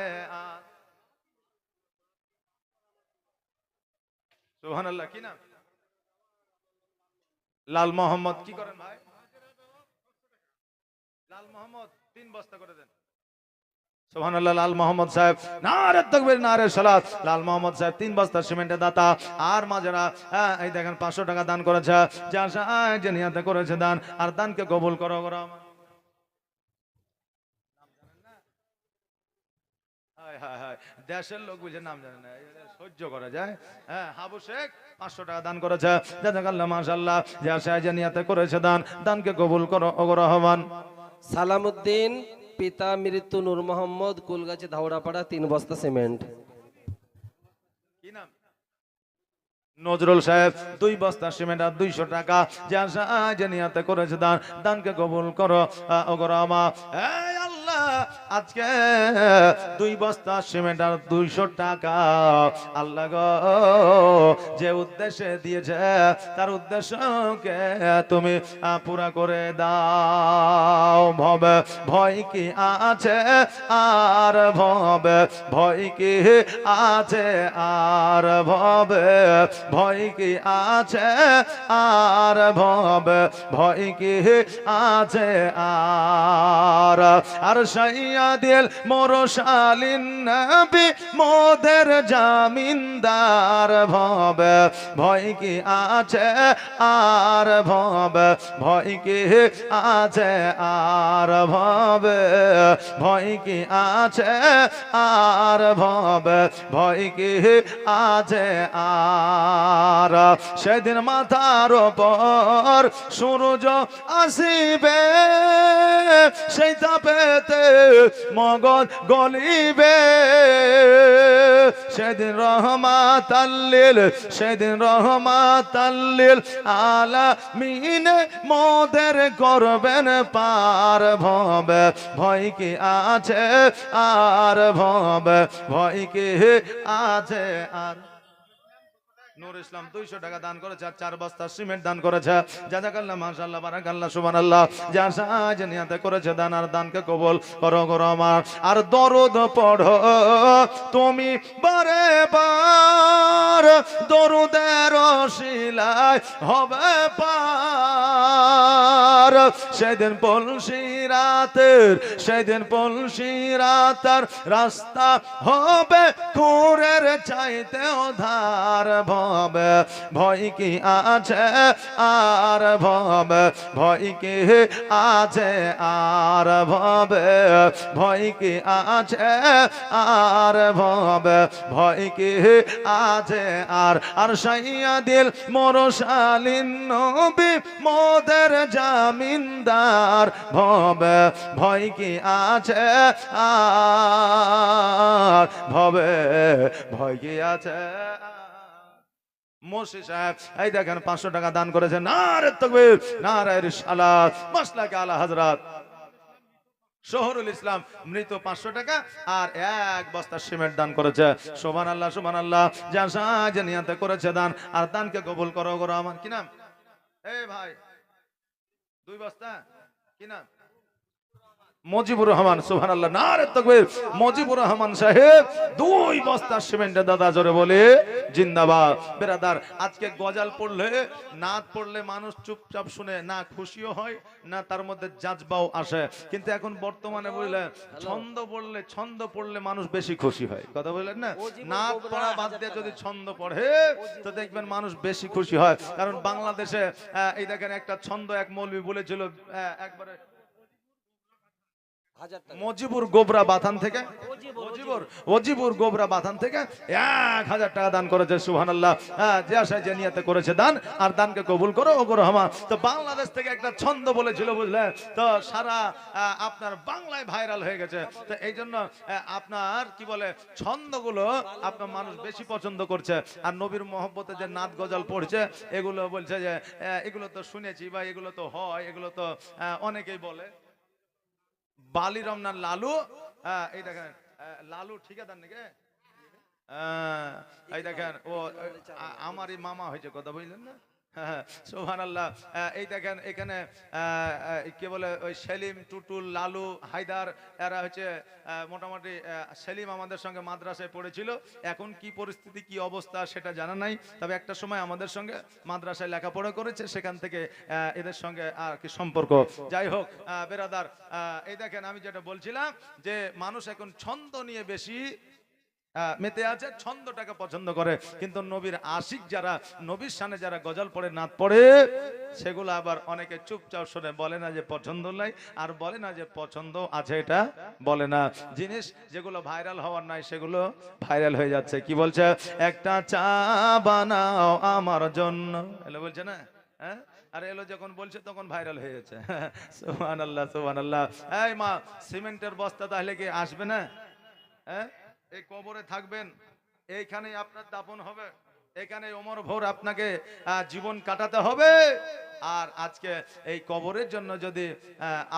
সুবহানাল্লাহ কি নাম লাল মোহাম্মদ কি করেন ভাই লাল মোহাম্মদ 3 বস্তা করে দেন সুবহানাল্লাহ লাল মোহাম্মদ সাহেব নারে তাকবীর নারে সালাত লাল মোহাম্মদ সাহেব 3 বস্তা সিমেন্টের দাতা আর মাঝেরা এই দেখেন 500 টাকা দান করেছে যে আশা যে নিয়তে করেছে দান আর দানকে কবুল করো গো রহমান নাম জানেন না হায় হায় হায় দেশের লোক বুঝে নাম জানেন না সহ্য করা যায় হাবু শেখ 500 টাকা দান করেছে জাযাকাল্লাহ মাশাআল্লাহ যে আশা যে নিয়তে করেছে দান দানকে কবুল করো গো রহমান সালামউদ্দিন পিতা মৃত্যু নূর মোহাম্মদ কুলগাছি ধাওড়াপাড়া 3 বস্তা সিমেন্ট কি নাম নজরুল সাহেব 2 বস্তা সিমেন্ট আর 200 টাকা যে আশা যে নিয়তে করেছে দান দানকে কবুল করো ও গো রহমান এই আল্লাহ আজকে 2 বস্তা সিমেন্ট আর 200 টাকা আল্লাহ গো যে উদ্দেশ্যে দিয়েছে তার উদ্দেশ্যকে তুমি পুরা করে দাও ভবে ভয় কি আছে আর ভবে ভয় কি আছে আর ভবে ভয় কি আছে আর ভবে ভয় কি আছে আর সাইয়াদিল মোরশালিন নবী মোদের জামিনদার ভবে ভয় কি আছে আর ভবে ভয় কি আছে আর ভবে ভয় কি আছে আর ভবে ভয় কি আছে আর সেদিন মাথার উপর সূর্য আসিবে সেই তাপেতে মগজ গলিবে সেদিন রহমাতাল্লিল সেদিন রহমাতাল্লিল আলামিনে মোদের করবেন পার ভবে ভয় কি আছে আর ভবে ভয় কি আছে আর নূর ইসলাম 200 টাকা দান করেছে আর 4 বস্তা সিমেন্ট দান করেছে জাযাকাল্লাহ মাশাআল্লাহ বারাকাল্লাহ সুবহানাল্লাহ যা সাহায্য নিয়তে করেছে দান আর দানকে কবুল করো গো আমার আর দরুদ পড়ো তুমি বারে বার দরুদের শিলায় হবে পার সেদিন পলসি রাতের রাস্তা হবে খুরের চাইতেও ধার ভবে ভয় কি আছে আর ভবে ভয় কি আছে আর ভবে ভয় কি আছে আর ভবে ভয় কি আছে আর সাইয়া দিল মোরশালিন নবী মোদের জামিনদার ভবে ভয় কি আছে আর ভবে ভয় কি আছে মুর্শিদ সাহেব এই দেখেন 500 টাকা দান করেছেন নারে তাকবীর নারে রিসালাত মাসলাকে আলা হযরত শহরুল ইসলাম মৃত 500 টাকা আর 1 বস্তা সিমেন্ট দান করেছে সুবহানাল্লাহ সুবহানাল্লাহ যা সাহায্য নিয়তে করেছে দান আর দানকে কবুল করো গো আমার কি নাম এই ভাই 2 বস্তা কি নাম মজিবুর রহমান সুবহানাল্লাহ নারে তাকবীর মজিবুর রহমান সাহেব 2 বস্তা সিমেন্টের দাদা জোরে বলে জিন্দাবাদ বেরাদার আজকে গজাল পড়লে নাত পড়লে মানুষ চুপচাপ শুনে না খুশিও হয় না তার মধ্যে জাজবাও আসে কিন্তু এখন বর্তমানে বুঝলে ছন্দ পড়লে মানুষ বেশি খুশি হয় কথা বললেন না নাত পড়া বাদ দিয়ে যদি ছন্দ পড়ে তো দেখবেন মানুষ বেশি খুশি হয় কারণ বাংলাদেশে এই দেখেন একটা ছন্দ এক মৌলবি বলেছিল একবারে মজিবুর গোবরা বাথান থেকে ওজিবুর গোবরা বাথান থেকে 1000 টাকা দান করেছে সুবহানাল্লাহ যে আশায় যে নিয়তে করেছে দান আর দানকে কবুল করো ওগো রহমান তো বাংলাদেশ থেকে একটা ছন্দ বলেছিল বুঝলে তো সারা আপনার বাংলায় ভাইরাল হয়ে গেছে তো এই জন্য আপনার কি বলে ছন্দগুলো আপনার মানুষ বেশি পছন্দ করছে আর নবীর মহব্বতে যে নাত গজল পড়ছে এগুলো বলছে যে এগুলো তো শুনেছি বা এগুলো তো হয় এগুলো তো অনেকেই বলে বালি রমনার লালু এই দেখেন লালু ঠিকাদার নাকি এই দেখেন ও আমারই মামা হয়েছে কথা বুঝলেন না সুবহানাল্লাহ এই দেখেন এখানে কি বলে ওই সেলিম টুটুল লালু হায়দার এরা হচ্ছে মোটামুটি সেলিম আমাদের সঙ্গে মাদ্রাসায় পড়েছিল এখন কি পরিস্থিতি কি অবস্থা সেটা জানা নাই তবে একটা সময় আমাদের সঙ্গে মাদ্রাসায় লেখাপড়া করেছে সেখান থেকে এদের সঙ্গে আর কি সম্পর্ক যাই হোক বেরাদার এই দেখেন আমি যেটা বলছিলাম যে মানুষ এখন ছন্দ নিয়ে বেশি মেতে আছে ছন্দটাকে পছন্দ করে কিন্তু নবীর আশিক যারা নবীর শানে যারা গজল পড়ে নাত পড়ে সেগুলো আবার অনেকে চুপচাপ শুনে বলে না যে পছন্দ নাই আর বলে না যে পছন্দ আছে এটা বলে না জিনিস যেগুলো ভাইরাল হওয়ার নাই সেগুলো ভাইরাল হয়ে যাচ্ছে কি বলছে একটা চা বানাও আমার জন্য এলো বলছে না হ্যাঁ আর এলো যখন বলছে তখন ভাইরাল হয়ে যাচ্ছে সুবহানাল্লাহ সুবহানাল্লাহ এই মা সিমেন্টের বস্তা তাহলে কি আসবে না হ্যাঁ এই কবরে থাকবেন এইখানেই আপনার দাফন হবে এখানে ওমর ভোর আপনাকে জীবন কাটাতে হবে আর আজকে এই কবরের জন্য যদি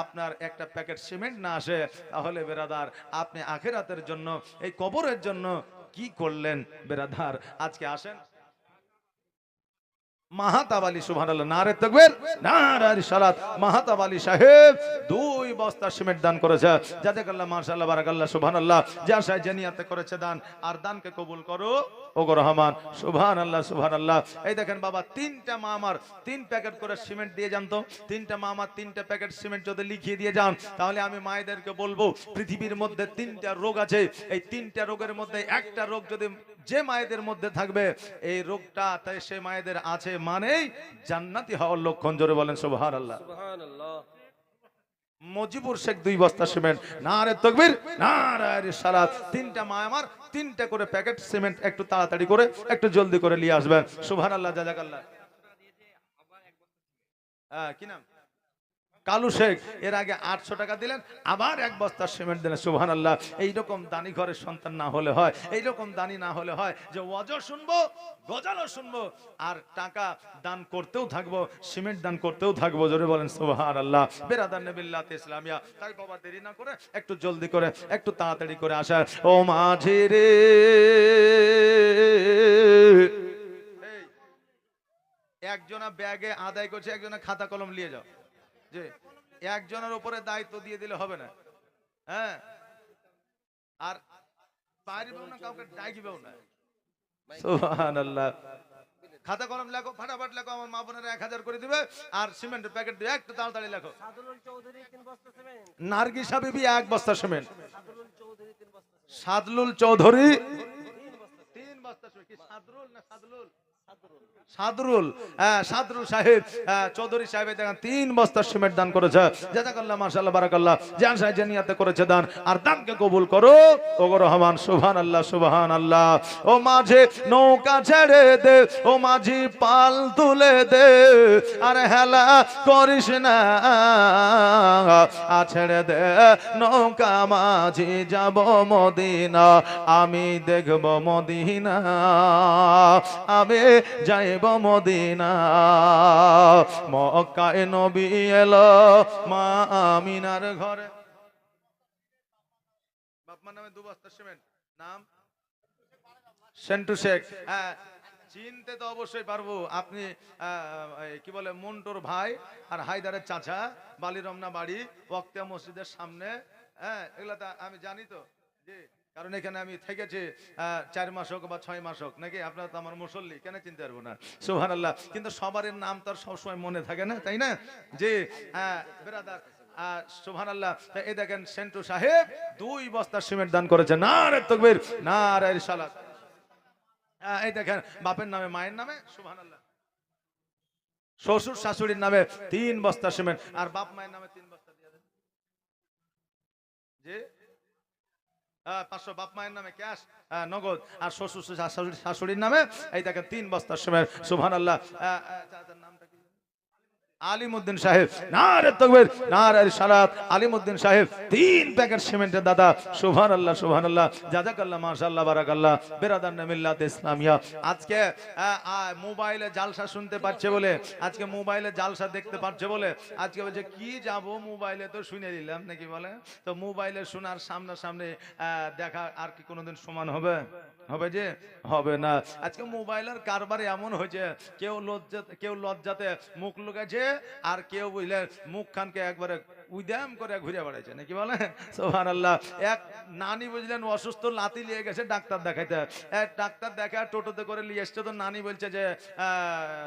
আপনার একটা প্যাকেট সিমেন্ট না আসে তাহলে বেরাদার আপনি আখিরাতের জন্য এই কবরের জন্য কি করলেন বেরাদার আজকে আসেন মাহাতাব আলী সুবহানাল্লাহ নারে তাকবীর নারে রিসালাত মাহাতাব আলী সাহেব 2 বস্তা সিমেন্ট দান করেছে জাযাকাল্লাহ মাশাআল্লাহ বারাকাল্লাহ সুবহানাল্লাহ যা আশায় যে নিয়তে করেছে দান আর দানকে কবুল করো ওগো রহমান সুবহানাল্লাহ সুবহানাল্লাহ এই দেখেন বাবা 3টা মা আমার 3 প্যাকেট করে সিমেন্ট দিয়ে যান তো 3টা মা আমার 3টা প্যাকেট সিমেন্ট যদি লিখিয়ে দিয়ে যান তাহলে আমি মায়েদেরকে বলবো পৃথিবীর মধ্যে 3টা রোগ আছে এই 3টা রোগের মধ্যে একটা রোগ যদি যে মায়েদের মধ্যে থাকবে এই রোগটা তাই সে মায়েদের আছে মানেই জান্নাতি হওয়ার লক্ষণ জোরে বলেন সুবহানাল্লাহ সুবহানাল্লাহ মজিবুর শেখ 2 বস্তা সিমেন্ট নারে তাকবীর নারে রিসালাত 3টা মা আমার 3টা করে প্যাকেট সিমেন্ট একটু তাড়াতাড়ি করে একটু জলদি করে নিয়ে আসবেন সুবহানাল্লাহ জাযাকাল্লাহ কি নাম কালু শেখ এর আগে 800 টাকা দিলেন, আবার 1 বস্তা সিমেন্ট দিলেন। সুবহানাল্লাহ। এইরকম দানি ঘরের সন্তান না হলে হয়, এইরকম দানি না হলে হয় যে ওয়াজও শুনবো, গজালও শুনবো, আর টাকা দান করতেও থাকবো, সিমেন্ট দান করতেও থাকবো। জোরে বলেন সুবহানাল্লাহ। বেরাদার নেবিল্লাত ইসলামিয়া। তাই বাবা দেরি না করে একটু জলদি করে, একটু তাড়াতাড়ি করে আসা। ও মাঝি রে, একজনা ব্যাগে আদায় করছে, একজনা খাতা কলম নিয়ে যাও। যে একজনের উপরে দায়িত্ব দিয়ে দিলে হবে না, হ্যাঁ? আর পারিবেও না, কাউকে ডাকিবেও না। সুবহানাল্লাহ। খাতা কলম লেখো, ফাটাফাট লেখো। আমার মা বোনেরা 1000 করে দিবে, আর সিমেন্টের প্যাকেট দিয়ে একটু তাড়াতাড়ি লেখো। নার্গিস হাবিবি 1 বস্তা সিমেন্ট, সাদলুল চৌধুরী 3 বস্তা সিমেন্ট। কি সাদরুল না সাদলুল? সাদরুল, হ্যাঁ সাদরুল সাহেব, চৌধুরী সাহেব দেখেন 3 বস্তা সিমেন্ট দান করেছে। জাযাকাল্লাহ, মাশাআল্লাহ, বারাকাল্লাহ। জান সাহেব যে নিয়তে করেছে দান, আর দানকে কবুল করো ওগো রহমান। সুবহানাল্লাহ, সুবহানাল্লাহ। ও মাঝে নৌকা ছেড়ে দে, ও মাঝি পাল তুলে দে, আর হেলা করিস না, ছেড়ে দে নৌকা মাঝি, যাব মদিনা, আমি দেখব মদিনা, আমি যাইব মদিনা। মক্কায় নবী এলো মা আমিনার ঘরে। বাপমার নামে 2 বস্তা সিমেন্ট। নাম সেন্টু শেখ। হ্যাঁ, চিনতে তো অবশ্যই পারবো। আপনি কি বলে মন্টুর ভাই আর হায়দারের চাচা, বালি রমনা বাড়ি, ওয়াক্তিয়া মসজিদের সামনে। হ্যাঁ, এগুলা তো আমি জানি তো, জি। কারণ এখানে আমি থেকেছি 4 মাস হোক বা 6 মাস হোক, নাকি? আপনারা তো আমার মুসল্লি, কেন চিনতে পারবো না? সুবহানাল্লাহ। কিন্তু সবার নাম তো আর সবসময় মনে থাকে না, তাই না? জি, হ্যাঁ বেরাদার, সুবহানাল্লাহ। এই দেখেন সেন্টু সাহেব 2 বস্তা সিমেন্ট দান করেছে। নারে তাকবীর, নারে রিসালাত। এই দেখেন বাপের নামে, মায়ের নামে, সুবহানাল্লাহ। শ্বশুর শাশুড়ির নামে 3 বস্তা সিমেন্ট, আর বাপ মায়ের নামে 3 বস্তা দিয়ে দেন। জি, 500 বাপ মায়ের নামে ক্যাশ, নগদ, আর শ্বশুর শাশুড়ির নামে এই দেখেন 3 বস্তা সিমেন্ট। সুবহানাল্লাহ। নামটা কি? আলিমউদ্দিন সাহেব। নারে তাকবীর, নারে রিসালাত। আলিমউদ্দিন সাহেব 3 প্যাকেট সিমেন্টের দাদা। সুবহানাল্লাহ, সুবহানাল্লাহ। জাযাকাল্লাহ, মাশাআল্লাহ, বারাকাল্লাহ। বেরাদার মিল্লাত ইসলামিয়া। আজকে মোবাইলে জালসা শুনতে পাচ্ছে বলে, আজকে মোবাইলে জালসা দেখতে পাচ্ছে বলে, আজকে বলছে কি যাব মোবাইলে তো শুনে নিলাম, নাকি বলে? তো মোবাইলে শোনার সামনাসামনি দেখা আর কি কোনোদিন সমান হবে? হবে যে হবে না। আজকে মোবাইলের কারবারে এমন হয়েছে, কেউ লজ্জাতে মুখ লুকাচ্ছে, আর কেউ বুঝলে মুখ খানকে একবারে উদ্যাম করে ঘুরে বেড়াইছে, নাকি বলে? সুবহানাল্লাহ। এক নানি বুঝলেন অসুস্থ, লাতি নিয়ে গেছে ডাক্তার দেখাইতে। ডাক্তার দেখা টোটোতে করে নিয়ে এসছে। তো নানি বলছে যে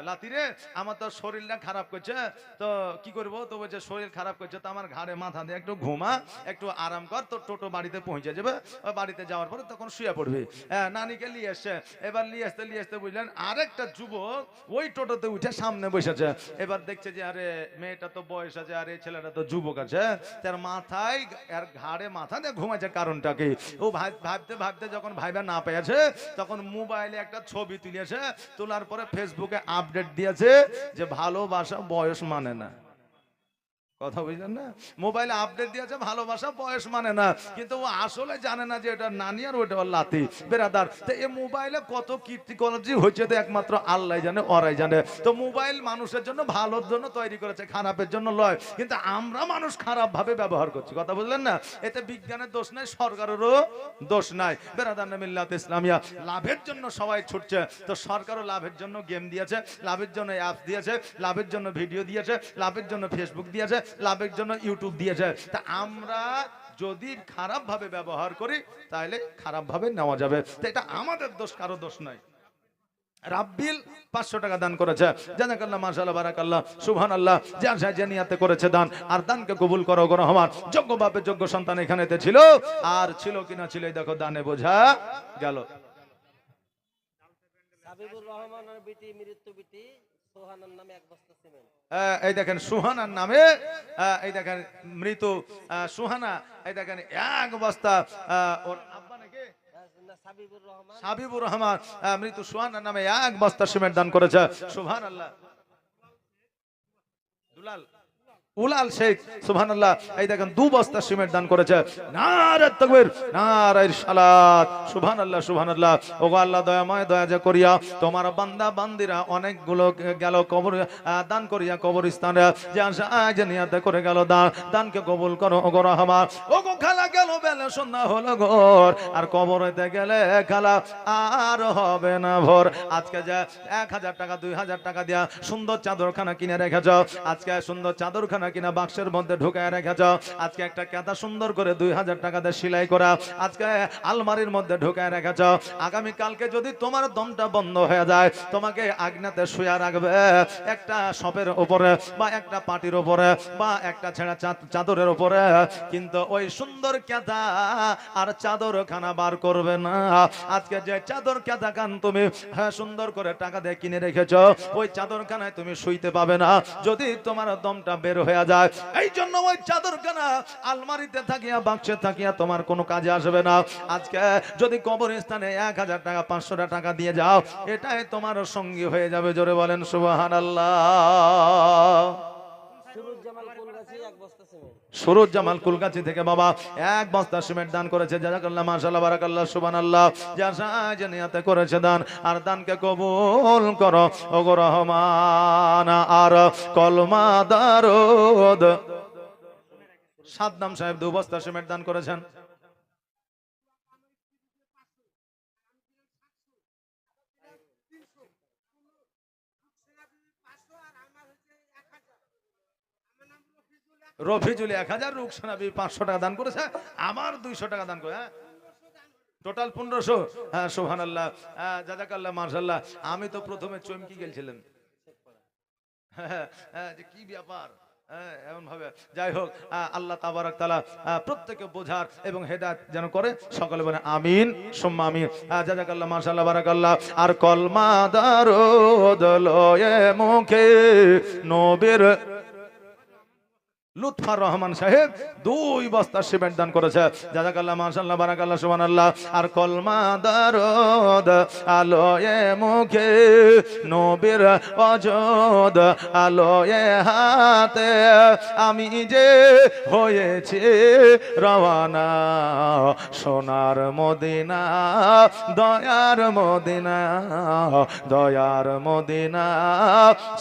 লাতি রে, আমার তো শরীরটা খারাপ করছে, তো কি করবো? তো বলছে শরীর খারাপ করছে তো আমার ঘাড়ে মাথা দিয়ে একটু ঘুমা, একটু আরাম কর, তো টোটো বাড়িতে পৌঁছে যাবে। বাড়িতে যাওয়ার পরে তখন শুয়ে পড়বি। নানিকে নিয়ে এসছে। এবার নিয়ে আসতে বুঝলেন আরেকটা যুবক ওই টোটোতে উঠে সামনে বসেছে। এবার দেখছে যে আরে মেয়েটা তো বয়স আছে, আর এই ছেলেটা তো যুবক আছে, তার মাথায় আর ঘাড়ে মাথা দিয়ে ঘুমাচ্ছে, কারণটা কি? ও ভাবতে ভাবতে যখন ভাইবা না পেয়েছে, তখন মোবাইলে একটা ছবি তুলেছে। তোলার পরে ফেসবুকে আপডেট দিয়েছে যে ভালোবাসা বয়স মানে না। কথা বুঝলেন না? মোবাইলে আপডেট দিয়েছে ভালোবাসা বয়স মানে না, কিন্তু ও আসলে জানে না যে এটা নানি আর ওটা ওর লাতি। বেরাদার, তো এই মোবাইলে কত কীর্তিকলাপ হয়েছে তো একমাত্র আল্লাহ জানে, ওরাই জানে। তো মোবাইল মানুষের জন্য ভালোর জন্য তৈরি করেছে, খারাপের জন্য লয়। কিন্তু আমরা মানুষ খারাপ ভাবে ব্যবহার করছি। কথা বুঝলেন না? এতে বিজ্ঞানের দোষ নাই, সরকারেরও দোষ নাই। বেরাদার মিল্লাত ইসলামিয়া। লাভের জন্য সবাই ছুটছে, তো সরকারও লাভের জন্য গেম দিয়েছে, লাভের জন্য অ্যাপ দিয়েছে, লাভের জন্য ভিডিও দিয়েছে, লাভের জন্য ফেসবুক দিয়েছে, লাভের জন্য ইউটিউব দিয়েছে। তা আমরা যদি খারাপ ভাবে ব্যবহার করি তাহলে খারাপ ভাবে নেওয়া যাবে। তো এটা আমাদের দোষ, কারো দোষ নাই। রাব্বিল 500 টাকা দান করেছে। জাযাকাল্লাহ, মাশাআল্লাহ, বারাকাল্লাহ, সুবহানাল্লাহ। যার যা নিয়তে করেছে দান, আর দানকে কবুল করো গো রহমান। যোগ্য বাপের যোগ্য সন্তান এখানেতে ছিল, আর ছিল কিনা ছিল এই দেখো দানে বোঝা গেল। হাবিবুর রহমানের বিটি, মৃত্যু বিটি সোহানার নামে 1 বস্তা সিমেন্ট। এই দেখেন সুহানার নামে, এই দেখেন মৃত সুহানা, এই দেখেন 1 বস্তা। ওর আব্বা নাকি সাবিবুর রহমান, মৃত সুহানার নামে 1 বস্তা সিমেন্ট দান করেছে। সুবহানাল্লাহ। দুলাল উলাল শেখ সুবহানাল্লাহ, এই দেখেন 2 বস্তা সিমেন্ট দান করেছে। নারে তাকবীর, নারে সালাত, সুবহানাল্লাহ সুবহানাল্লাহ। ওগো আল্লাহ দয়াময়, দয়া যে করিয়া তোমার বান্দা বান্দিরা অনেকগুলো গেল কবর দান করিয়া কবরস্থানে, যে আজ নিয়াতে করে গেল দান, দানকে কবুল করো ওগো রহমান। ওগো খালা গেল বেলা সন্ধ্যা হলো ঘর, আর কবরেতে গেলে খালা আর হবে না ভোর। আজকে যে 1000 টাকা 2000 টাকা দিয়া সুন্দর চাদরখানা কিনে রেখেছ, আজকে সুন্দর চাদরখানা কিনা বাক্সের মধ্যে ঢুকায় রেখেছ, আজকে একটা কাঁথা সুন্দর করে 2000 টাকা দিয়ে সেলাই করা আজকে আলমারির মধ্যে ঢুকায় রেখেছ। আগামী কালকে যদি তোমার দমটা বন্ধ হয়ে যায়, তোমাকে আগ্নেতে শুয়ে রাখবে একটা শপের উপরে বা একটা পাটির উপরে বা একটা ছেঁড়া চাদরের উপরে, কিন্তু ওই সুন্দর কাঁথা আর চাদরখানা বার করবে না। আজকে যে চাদর কাঁথা খান তুমি সুন্দর করে টাকা দিয়ে কিনে রেখেছ, ওই চাদরখানায় তুমি শুইতে পাবে না যদি তোমার দমটা বের হয়ে যায়। এই জন্য ওই চাদরখানা আলমারিতে থাকিয়া বাক্সে থাকিয়া তোমার কোনো কাজে আসবে না। আজকে যদি কবরস্থানে 1000 টাকা 500 টাকা দিয়ে যাও, এটাই তোমার সঙ্গী হয়ে যাবে। জোরে বলেন সুবহানাল্লাহ। সুরজ জামাল কুলগাছি থেকে বাবা 1 বস্তা সিমেন্ট দান করেছে। জাযাকাল্লাহ, মাশাআল্লাহ, বারাকাল্লাহ, সুবহানাল্লাহ। যা সাহায্য নিয়তে করেছে দান, আর দানকে কবুল করো ওগো রহমান। আর কলমা দারুদ সাদ্দাম সাহেব 2 বস্তা সিমেন্ট দান করেছেন। রফিজুল 1000, রুকসানাবি 500 টাকা দান করেছে, আমার 200 টাকা দান করে, হ্যাঁ টোটাল 1500। হ্যাঁ সুবহানাল্লাহ, জাযাকাল্লাহ, মাশাআল্লাহ। আমি তো প্রথমে চমকি গেছিলাম, যে কি ব্যাপার এমন ভাবে। যাই হোক, আল্লাহ তাবারক তাআলা প্রত্যেকে বোঝার এবং হেদায়েত যেন করে, সকলে বলে আমিন সুম্মা আমিন। জাযাকাল্লাহ, মাশাআল্লাহ, বারাকাল্লাহ। আর কলমা দারুদ লয়ে মুখে নবীর লুৎফর রহমান সাহেব 2 বস্তা সিমেন্ট দান করেছে। জাযাকাল্লাহ, মাশাআল্লাহ, বারাকাল্লাহ, সুবহানাল্লাহ। আর কলমা দারুদ আলোয়ে মুখে নবীর অজদ আলোয়ে হাতে, আমি যে হয়েছি রওয়ানা সোনার মদিনা, দয়ার মদিনা, দয়ার মদিনা,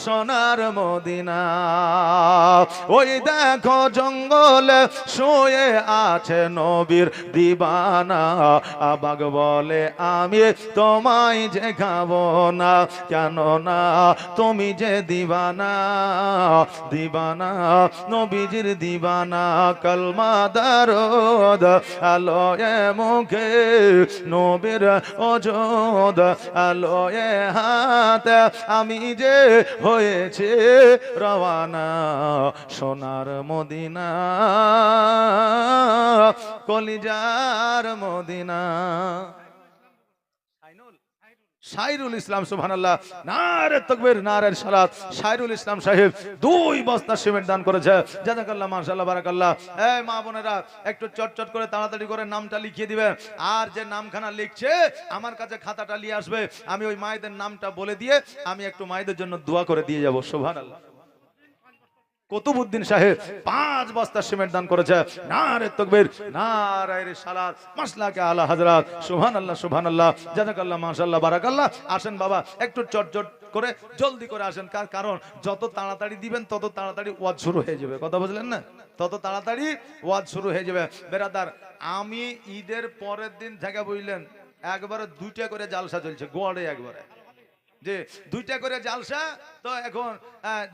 সোনার মদিনা। ওই দেখো জঙ্গলে শুয়ে আছে নবীর দিবানা, বাঘ বলে আমি তোমায় যে খাবো না, কেন না তুমি যে দিবানা, দিবানা নবীজির দিবানা। কলমা দারুদ আলোয়ে মুখে নবীর অজদ আলোয়ে হাত, আমি যে হয়েছে রওয়ানা সোনার মদিনা, কলিজার মদিনা। শাইরুল ইসলাম, সুবহানাল্লাহ, নারে তাকবীর, নারে সালাত। শাইরুল ইসলাম সাহেব 2 বস্তা সিমেন্ট দান করেছে। জাযাকাল্লাহ, মাশাআল্লাহ, বারাকাল্লাহ। এই মা বোনেরা একটু চটচট করে তাড়াতাড়ি করে নামটা লিখিয়ে দিবেন, আর যে নামখানা লিখছে আমার কাছে খাতাটা নিয়ে আসবে, আমি ওই মায়েদের নামটা বলে দিয়ে আমি একটু মায়েদের জন্য দোয়া করে দিয়ে যাব। সুবহানাল্লাহ। কুতুবউদ্দিন সাহেব 5 বস্তা সিমেন্ট দান করেছে। নারে তাকবীর, নারে সালাত, মাসলাকে আলা হযরত। সুবহানাল্লাহ, সুবহানাল্লাহ, জাযাকাল্লাহ, মাশাআল্লাহ, বারাকাল্লাহ। আসেন বাবা, একটু চটচট করে জলদি করে আসেন, কারণ যত তাড়াতাড়ি দিবেন তত তাড়াতাড়ি ওয়াজ শুরু হয়ে যাবে। কথা বুঝলেন না? তত তাড়াতাড়ি ওয়াজ শুরু হয়ে যাবে। বেরাদার, আমি ঈদের পরের দিন থেকে বুঝলেন একবারে 2টা করে জালসা চলছে গোয়াড়ে, একবারে যে 2টা করে জালসা। তো এখন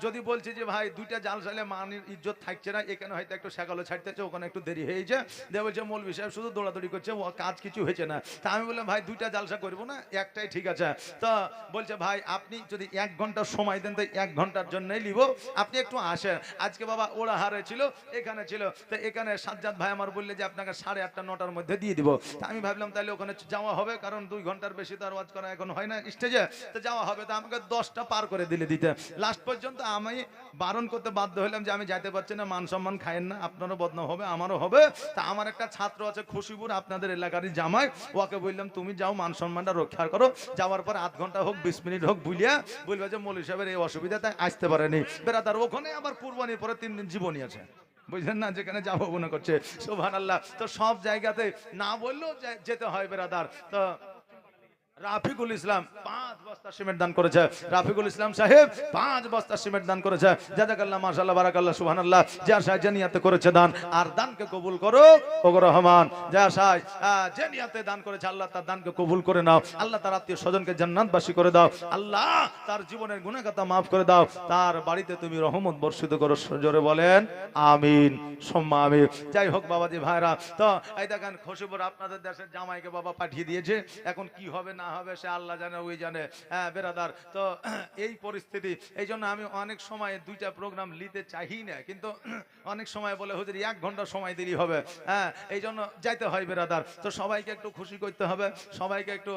যদি বলছি যে ভাই 2টা জালসালে মানের ইজ্জত থাকছে না, এখানে হয়তো একটু সকালে ছাড়তেছে, ওখানে একটু দেরি হয়েছে, দিয়ে বলছে মৌলভী সাহেব শুধু দৌড়াদৌড়ি করছে, ও কাজ কিছু হয়েছে না। তা আমি বললাম ভাই 2টা জালসা করবো না, একটাই ঠিক আছে। তো বলছে ভাই আপনি যদি 1 ঘন্টা সময় দেন তো 1 ঘন্টার জন্যই নিব, আপনি একটু আসেন। আজকে বাবা ওরা হারে ছিল, এখানে ছিল, তো এখানে সাজ্জাদ ভাই আমার বললে যে আপনাকে 8:30 9টার মধ্যে দিয়ে দিব। তা আমি ভাবলাম তাহলে ওখানে যাওয়া হবে, কারণ 2 ঘন্টার বেশি তো আর ওয়াজ করা এখন হয় না স্টেজে। তো যাওয়া হবে, তা আমাকে 10টা পার করে দিতে। লাস্ট পর্যন্ত আমি বারণ করতে বাধ্য হলাম যে আমি যাইতে পারছি না, মান সম্মান খায়েন না, আপনারও বদনাম হবে আমারও হবে। তা আমার একটা ছাত্র আছে খুশিপুর, আপনাদের এলাকারই জামাই, ওকে বললাম তুমি যাও, মান সম্মানটা রক্ষা করো। যাওয়ার পর আধ ঘন্টা হোক 20 মিনিট হোক বলবে যে মৌলভী সাহেবের এই অসুবিধা, তাই আসতে পারেনি। বেরাদার ওখানে আবার কুরবানির পরে 3 দিন জীবনী আছে, বুঝলেন না, যেখানে যাবো মনে করছে। সুবহানাল্লাহ। তো সব জায়গাতে না বললেও যেতে হয় বেরাদার। তো রাফিকুল ইসলাম 5 বস্তা সিমেন্ট দান করেছে, রাফিকুল ইসলাম সাহেব 5 বস্তা সিমেন্ট দান করেছে। জাযাকাল্লাহ, মাশাআল্লাহ, বারাকাল্লাহ, সুবহানাল্লাহ। যা সাহেব যে নিয়তে করেছে দান, আর দানকে কবুল করো ওগো রহমান। যা সাহেব যে নিয়তে দান করেছে, আল্লাহ তার দানকে কবুল করে নাও। আল্লাহ তার আত্মীয় স্বজনকে জান্নাতবাসী করে দাও। আল্লাহ তার জীবনের গুনাহ কথা মাফ করে দাও। তার বাড়িতে তুমি রহমত বর্ষিত করো। জোরে বলেন আমিন সুম্মা আমিন। যাই হোক বাবাজি ভাইরা, তো এই দেখেন খুশিপুর আপনাদের দেশের জামাইকে বাবা পাঠিয়ে দিয়েছে। এখন কি হবে না হবে সে আল্লাহ জানে, ওই জানে। হ্যাঁ বেরাদার, তো এই পরিস্থিতি, এই জন্য আমি অনেক সময় 2টা প্রোগ্রাম নিতে চাই না, কিন্তু অনেক সময় বলে হুজুর 1 ঘন্টা সময় দিলেই হবে। হ্যাঁ এই জন্য যাইতে হয় বেরাদার। তো সবাইকে একটু খুশি করতে হবে, সবাইকে একটু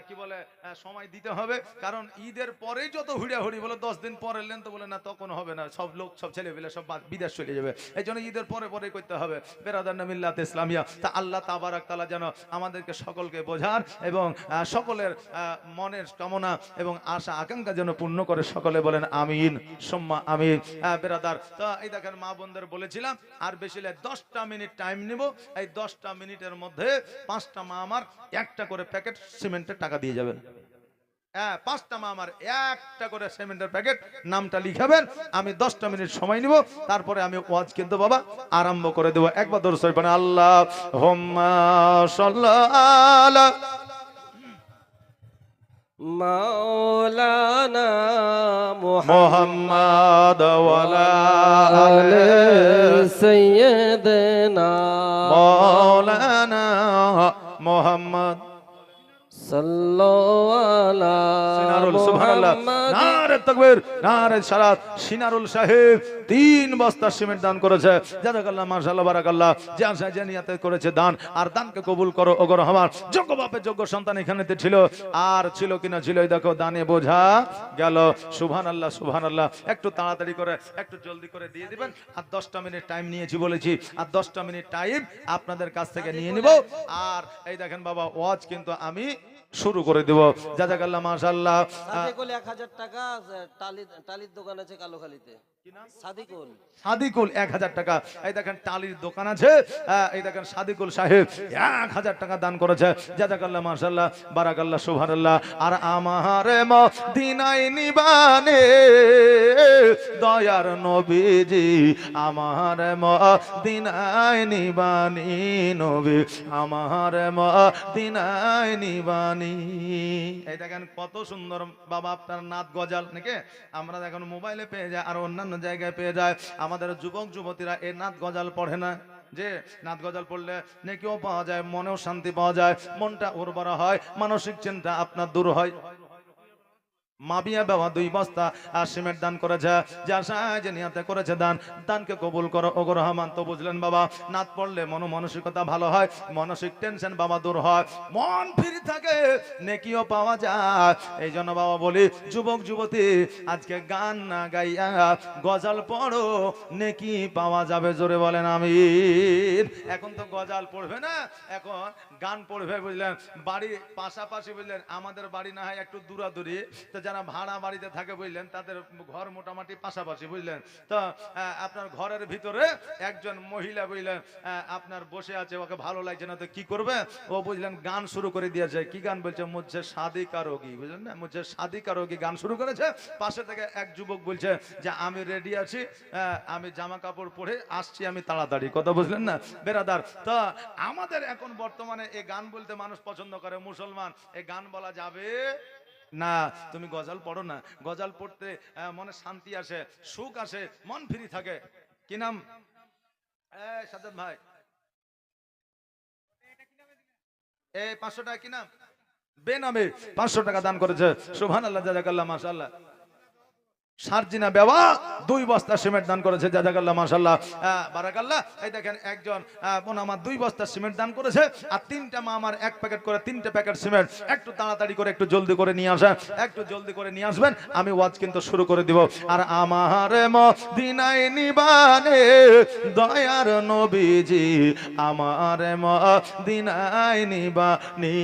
কি বলে সময় দিতে হবে। কারণ ঈদের পরেই যত হুড়াহুড়ি, বলে 10 দিন পরে এলেন তো বলে না, তখন হবে না, সব লোক সব ছেলে পেলে সব বিদেশ চলে যাবে। এই জন্য ঈদের পরে পরে করতে হবে বেরাদার না মিল্লাত ইসলামিয়া। তা আল্লাহ তাবারাক তাআলা যেন আমাদেরকে সকলকে বোঝার এবং সকলের মনের কামনা এবং আশা আকাঙ্ক্ষা যেন পূর্ণ করে। সকলে বলেন আমিন সুম্মা আমিন। বেরাদার, তো এই দেখেন মা বোনদের বলেছিলাম আর বেশি 10টা মিনিট টাইম নিব। এই 10টা মিনিটের মধ্যে 5টা মা আমার একটা করে প্যাকেট সিমেন্টের টাকা দিয়ে যাবেন। 5টা মা আমার একটা করে সিমেন্টের প্যাকেট নামটা লিখাবেন। আমি 10টা মিনিট সময় নিব, তারপরে আমি ওয়াজ কিন্তু বাবা আরম্ভ করে দেব। একবার দরুদ শরীফ পড়েন, আল্লাহুম্মা সাল্লি মাওলানা মুহাম্মাদ ওয়ালা আলি সাইয়্যিদিনা মাওলানা মুহাম্মদ সাল্লাল্লাহু আলা সিনারুল, সুবহানাল্লাহ, নারে তাকবীর, নারে সালাত। সিনারুল সাহেব 3 বস্তা সিমেন্ট দান করেছে। জাযাকাল্লাহ, মাশাআল্লাহ, বারাকাল্লাহ। যে নিয়তে করেছে দান, আর দানকে কবুল করো ওগো রহমান। যোগ্য বাপের যোগ্য সন্তান এখানেতে ছিল, আর ছিল কিনা ছিল, এই দেখো দানে বোঝা গেল। সুবহানাল্লাহ, সুবহানাল্লাহ। একটু তাড়াতাড়ি করে একটু জলদি করে দিয়ে দিবেন। আর 10টা মিনিট টাইম নিয়েছি বলেছি, আর 10টা মিনিট টাইম আপনাদের কাছ থেকে নিয়ে নিব। আর এই দেখেন বাবা ওয়াজ কিন্তু আমি শুরু করে দেব। জাযাকাল্লাহ, মাশাআল্লাহ। সাদিকুল 1000 টাকা টালির দোকান আছে কালোখালীতে। সাদিকুল, সাদিকুল 1000 টাকা। এই দেখেন টালির দোকান আছে, এই দেখেন সাদিকুল সাহেব 1000 টাকা দান করেছে। জাযাকাল্লাহ, মাশাআল্লাহ, বারাকাল্লাহ, সুবহানাল্লাহ। আর আমার মদিনায় নিবানে দয়ার নবীজি, আমার মদিনায় নিবানি নবী, আমার মদিনায় নিবানি। এই দেখেন কত সুন্দর বাবা আপনার নাত গজাল নাকি আমরা এখন মোবাইলে পেয়ে যাই আর অন্যান্য জায়গায় পেয়ে যায়। আমাদের যুবক যুবতীরা এই নাত গজাল পড়ে না, যে নাত গজাল পড়লে নেকিও পাওয়া যায়, মনেও শান্তি পাওয়া যায়, মনটা উর্বর হয়, মানসিক চিন্তা আপনার দূর হয়। মাবিয়া বাবা 2 বস্তা সিমেন্ট দান করেছে। যা সাহায্য নিয়তে করেছে দান, দানকে কবুল করো ওগো রহমান। তো বুঝলেন বাবা, নাত পড়লে মানসিকতা ভালো হয়, মানসিক টেনশন বাবা দূর হয়, মন ফ্রি থাকে, নেকিও পাওয়া যায়। এই জন্য বাবা বলি যুবক যুবতী আজকে গান না গাইয়া গজাল পড়ো, নেকি পাওয়া যাবে। জোরে বলেন আমিন। এখন তো গজাল পড়বে না, এখন গান পড়বে, বুঝলেন। বাড়ি পাশাপাশি, বুঝলেন, আমাদের বাড়ি না হয় একটু দূরাদূরি, তো যারা ভাড়া বাড়িতে থাকে বুঝলেন তাদের ঘর মোটামুটি পাশাপাশি, বুঝলেন। তো আপনার ঘরের ভিতরে একজন মহিলা, বুঝলেন, আপনার বসে আছে, ওকে ভালো লাগছে না, তো কি করবে ও, বুঝলেন, গান শুরু করে দিয়েছে। কি গান বলছে? মুঝে শাদি কারোগি, বুঝলেন না, মুঝে শাদি কারোগি গান শুরু করেছে। পাশে থেকে এক যুবক বলছে যে আমি রেডি আছি, আমি জামা কাপড় পরে আসছি, আমি তাড়াতাড়ি, কথা বুঝলেন না বেরাদার। তো আমাদের এখন বর্তমানে এই গান বলতে মানুষ পছন্দ করে, মুসলমান, এই গান বলা যাবে না। তুমি গজাল পড়ো না, গজাল পড়তে মনে শান্তি আসে, সুখ আসে, মন ফ্রি থাকে। কি নাম? সাজ্জাদ ভাই, এই 500 টাকা কি নাম? বেনামে 500 টাকা দান করেছে। সুবহানাল্লাহ, জাযাকাল্লাহ, মাশাআল্লাহ। সার্জিনা বেওয়া 2 বস্তা সিমেন্ট দান করেছে, জাযাকাল্লাহ মাশাআল্লাহ, বারাকাল্লাহ। এই দেখেন একজন বোন আমার 2 বস্তা সিমেন্ট দান করেছে, আর 3টা মা আমার 1 প্যাকেট করে, 3টে প্যাকেট সিমেন্ট। একটু তাড়াতাড়ি করে, একটু জলদি করে নিয়ে আসেন, একটু জলদি করে নিয়ে আসবেন, আমি ওয়াজ কিন্তু শুরু করে দিব। আর আমার মদিনায় নিবানে দয়ার নবীজি, আমার মদিনায় নিবানি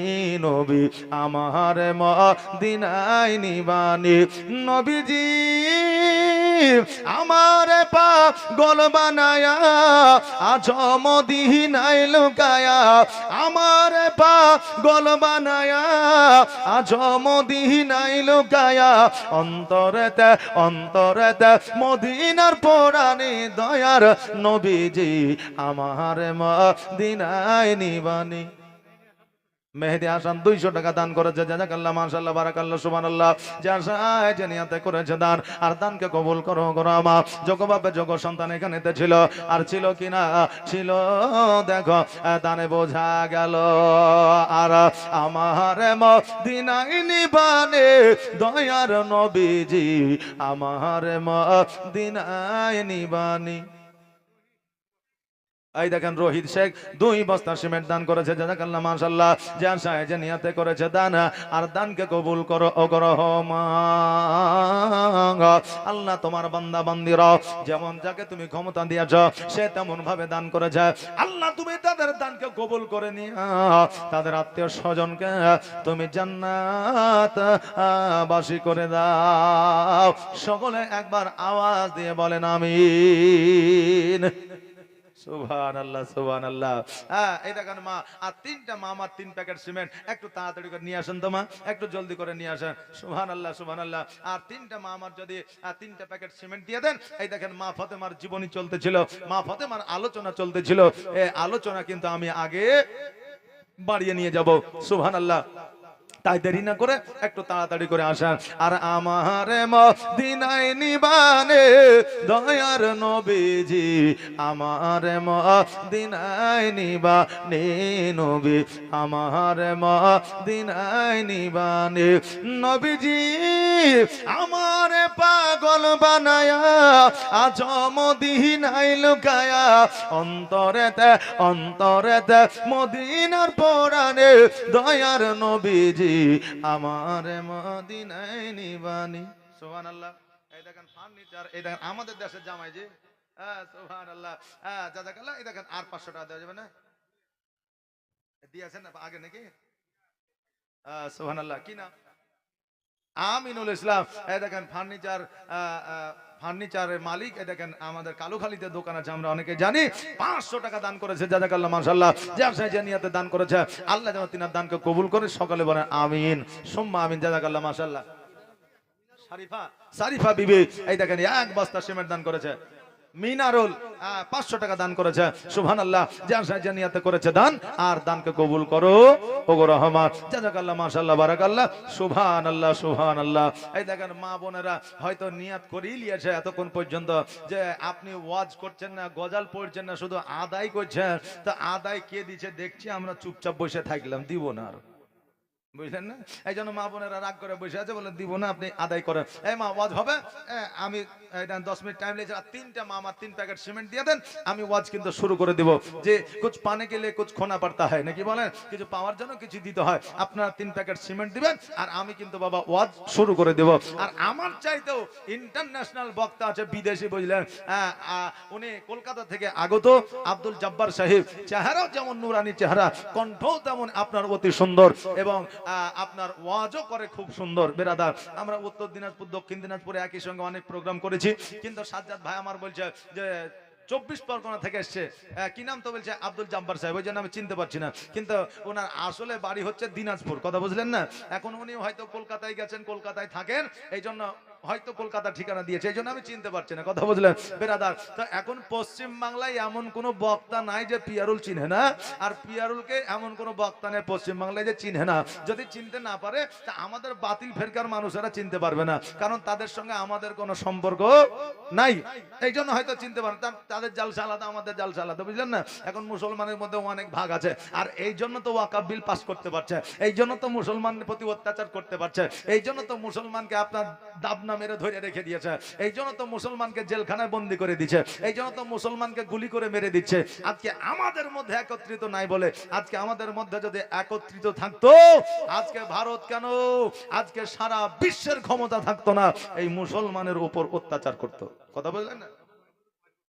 নবী, আমার মদিনায় নিবানি নবীজি, আমার পাগল বানায়া আজ মদিনায় লুকায়া, আমার পাগল বানায়া আজ মদিনায় লুকায়া, অন্তরেতে অন্তরেতে মদিনার পরাণে দয়ার নবীজি, আমার মদিনায় নিবানি। মেহেদি হাসান 200 টাকা দান করেছে, জাযাকাল্লাহ মাশাআল্লাহ, বারাকাল্লাহ, সুবহানাল্লাহ। যে আশায় যে নিয়তে করেছে দান, আর দানকে কবুল করো করো মা। যোগ্য বাপে যোগ্য সন্তান এখানেতে ছিল, আর ছিল কিনা ছিল দেখো দানে বোঝা গেল। আর আমার মদিনায় নিবানে দয়ার নবীজি, আমার মদিনায় নিবানি। এই দেখেন রোহিত শেখ 2 বস্তা সিমেন্ট দান করেছে, জাযাকাল্লাহ মাশাআল্লাহ। যে আশায় যে নিয়তে করেছে দান, আর দানকে কবুল করো ও করো মা। আল্লাহ তোমার বান্দা বান্দিরা যেমন যাকে তুমি ক্ষমতা দিয়েছো সে তেমন ভাবে দান করেছে, আল্লাহ তুমি তাদের দানকে কবুল করে নিয়ে তাদের আত্মীয় স্বজনকে তুমি জান্নাত বাসী করে দাও। সকলে একবার আওয়াজ দিয়ে বলেন আমিন। সুবহানাল্লাহ, সুবহানাল্লাহ। এই দেখেন মা, আর 3টা মা আমার 3 প্যাকেট সিমেন্ট, একটু তাড়াতাড়ি করে নিয়ে আসেন তো মা, একটু জলদি করে নিয়ে আসেন। সুবহানাল্লাহ, সুবহানাল্লাহ। আর 3টা মা আমার যদি 3টা প্যাকেট সিমেন্ট দিয়ে দেন। এই দেখেন মা ফাতেমার জীবনী চলতেছিল, মা ফাতেমার আলোচনা চলতেছিল, এই আলোচনা কিন্তু আমি আগে বাড়িয়ে নিয়ে যাব। সুবহানাল্লাহ। তাই দেরি না করে একটু তাড়াতাড়ি করে আসেন। আর আমার মদিনায় নিবানে দয়ার নবীজি, আমার মদিনায় নিবানে নবী, আমার মদিনায় নিবানে নবীজি, আমার পাগল বানায়া আজ মদিনায় লুকায়া, অন্তরেতে অন্তরেতে মদিনার পরাণে দয়ার নবীজি, আমার মদিনায় নিবানি। সুবহানাল্লাহ। এই দেখেন ফার্নিচার, এই দেখেন আমাদের দেশের জামাই জি, সুবহানাল্লাহ, জাযাকাল্লাহ। এই দেখেন আর 500 টাকা দেওয়া যাবে না? দিয়েছেন আগে নাকি? সুবহানাল্লাহ। কি নাম? আমিনুল ইসলাম। এই দেখেন ফার্নিচার, ফার্নিচারের মালিক। এই দেখেন আমাদের কালুখালীতে দোকান আছে, আমরা অনেকে জানি। 500 টাকা দান করেছে, জাযাকাল্লাহ মাশাআল্লাহ। যে আশায় যে নিয়তে দান করেছে আল্লাহ যেন তিনার দানকে কবুল করে। সকলে বলেন আমিন, সুম্মা আমিন, জাযাকাল্লাহ মাশাআল্লাহ। সারিফা বিবি এই দেখেন 1 বস্তা সিমেন্ট দান করেছে। মিনারুল 500 টাকা দান করেছে। সুবহানাল্লাহ। যে আশায় যে নিয়তে করেছে দান, আর দানকে কবুল করো ওগো রহমান, জাযাকাল্লাহ মাশাআল্লাহ, বারাকাল্লাহ, সুবহানাল্লাহ, সুবহানাল্লাহ। এই দেখেন মা বোনেরা হয়তো নিয়াত করেই লিয়েছে এতক্ষণ পর্যন্ত যে আপনি ওয়াজ করছেন না, গজাল পড়ছেন না, শুধু আদায় করছেন। তা আদায় কে দিচ্ছে দেখছি, আমরা চুপচাপ বসে থাকলাম, দিব না আর, বুঝলেন না? এই জন্য মা বোনেরা রাগ করে বসে আছে, বলে দিব না, আপনি আদায় করেন। এই মা ওয়াজ হবে, আমি 10 মিনিট টাইম লেগেছে। আর 3টা মা আমার 3 প্যাকেট সিমেন্ট দিয়ে দেন, আমি ওয়াজ কিন্তু শুরু করে দিব। যে কুছ পানে কে লিয়ে কুছ খোনা পড়তা হয় নাকি বলেন, কিছু পাওয়ার জন্য কিছু দিতে হয়। আপনারা 3 প্যাকেট সিমেন্ট দিবেন, আর আমি কিন্তু বাবা ওয়াজ শুরু করে দেব। আর আমার চাইতেও ইন্টারন্যাশনাল বক্তা আছে, বিদেশি, বুঝলেন, উনি কলকাতা থেকে আগত আব্দুল জব্বার সাহেব। চেহারাও যেমন নুরানি চেহারা, কণ্ঠও তেমন আপনার অতি সুন্দর, এবং আপনার ওয়াজও করে খুব সুন্দর। বেরাদার, আমরা উত্তর দিনাজপুর দক্ষিণ দিনাজপুরে একই সঙ্গে অনেক প্রোগ্রাম করেছি, কিন্তু সাজ্জাদ ভাই আমার বলছে যে 24 পরগনা থেকে এসছে। কি নাম তো বলছে আব্দুল জব্বার সাহেব, ওই জন্য আমি চিনতে পারছি না, কিন্তু ওনার আসলে বাড়ি হচ্ছে দিনাজপুর, কথা বুঝলেন না? এখন উনি হয়তো কলকাতায় গেছেন, কলকাতায় থাকেন, এই জন্য হয়তো কলকাতা ঠিকানা দিয়েছে, এই জন্য আমি চিনতে পারছি না, কথা বুঝলেন বেরাদার? তো এখন পশ্চিম বাংলায় এমন কোন বক্তা নাই যে পিয়ারুল চিনে না, আর পিয়ারুলকে এমন কোন বক্তা নেই পশ্চিম বাংলায় যে চিনে না। যদি চিনতে না পারে তা আমাদের বাতিল ফেরকার মানুষেরা চিনতে পারবে না, কারণ তাদের সঙ্গে আমাদের কোনো সম্পর্ক নাই, এই জন্য হয়তো চিনতে পারেন। তাদের জালসা আলাদা, আমাদের জালসা আলাদা, বুঝলেন না? এখন মুসলমানের মধ্যে অনেক ভাগ আছে, আর এই জন্য তো ওয়াকাফ বিল পাস করতে পারছে, এই জন্য তো মুসলমানের প্রতি অত্যাচার করতে পারছে, এই জন্য তো মুসলমানকে আপনার দাবনা না মেরে ধরে রেখে দিয়েছে। এই জন্য তো মুসলমানকে জেলখানায় বন্দি করে দিচ্ছে, এই জন্য তো মুসলমানকে গুলি করে মেরে দিচ্ছে। আজকে আমাদের মধ্যে একত্রিত নাই বলে, আজকে আমাদের মধ্যে যদি একত্রিত থাকতো, আজকে ভারত কেন, আজকে সারা বিশ্বের ক্ষমতা থাকতো না, এই মুসলমানের উপর অত্যাচার করতো। কথা বললেন না?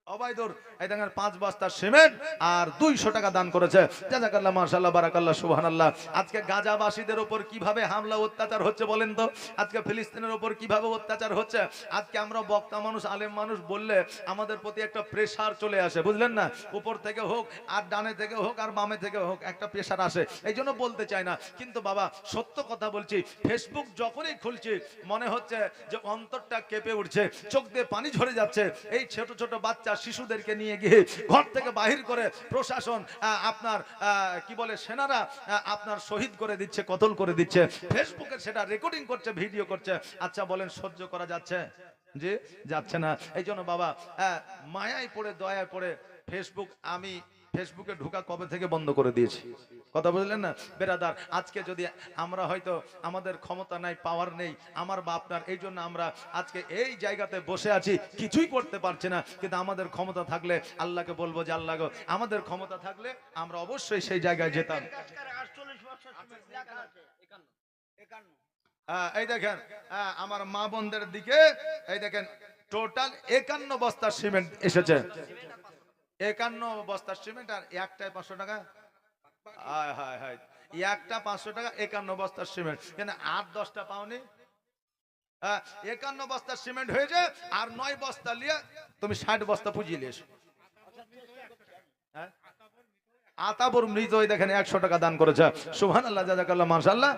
অবাইদুর এই দেখেন 5 বস্তা সিমেন্ট আর 200 টাকা দান করেছে। জাযাকাল্লাহ, মাশাআল্লাহ, বারাকাল্লাহ, সুবহানাল্লাহ। আজকে গাজাবাসীদের উপর কিভাবে হামলা অত্যাচার হচ্ছে বলেন তো? আজকে ফিলিস্তিনের উপর কিভাবে অত্যাচার হচ্ছে? আজকে আমরা বক্তা মানুষ, আলেম মানুষ বললে আমাদের প্রতি একটা প্রেসার চলে আসে, বুঝলেন না? উপর থেকে হোক আর ডানে থেকে হোক আর বামে থেকে হোক একটা প্রেসার আসে, এই জন্য বলতে চাই না। কিন্তু বাবা সত্য কথা বলছি, ফেসবুক যখনই খুলছি মনে হচ্ছে যে অন্তরটা কেঁপে উঠছে, চোখ দিয়ে পানি ঝরে যাচ্ছে। এই ছোট ছোট বাচ্চা শিশুদেরকে নিয়ে গিয়ে ঘর থেকে বাহির করে প্রশাসন আপনার কি বলে সেনারা আপনার শহীদ করে দিচ্ছে, কতল করে দিচ্ছে। ফেসবুকে সেটা রেকর্ডিং করছে, ভিডিও করছে। আচ্ছা বলেন সহ্য করা যাচ্ছে? যে যাচ্ছে না। এই জন্য বাবা মায়ায় পড়ে, দয়ায় পড়ে আমি ফেসবুকে ঢোকা কবে থেকে বন্ধ করে দিয়েছি। কথা বুঝলেন না বেরাদার? আজকে যদি আমরা হয়তো আমাদের ক্ষমতা নাই, পাওয়ার নেই আমার বা আপনার, এই জন্য আমরা আজকে এই জায়গাতে বসে আছি, কিছুই করতে পারছি না। কিন্তু আমাদের ক্ষমতা থাকলে আল্লাহকে বলবো যে আল্লাহ গো, আমাদের ক্ষমতা থাকলে আমরা অবশ্যই সেই জায়গায় যেতাম। এই দেখেন আমার মা বোনদের দিকে, এই দেখেন টোটাল 51 বস্তা সিমেন্ট এসেছে। 51 বস্তা সিমেন্ট আর একটায় 500 টাকা। হায় হায় হায়, একটা 500 টাকা, 51 বস্তা সিমেন্ট। কেন 8-10টা পাওনি? 51 বস্তা সিমেন্ট হয়েছে আর 9 বস্তা নিয়ে তুমি 60 বস্তা পুঁজি নিয়েছো। আতাবর মৃত, ওই দেখেন 100 টাকা দান করেছে। সুবহানাল্লাহ, জাযাকাল্লাহ, মাশাআল্লাহ।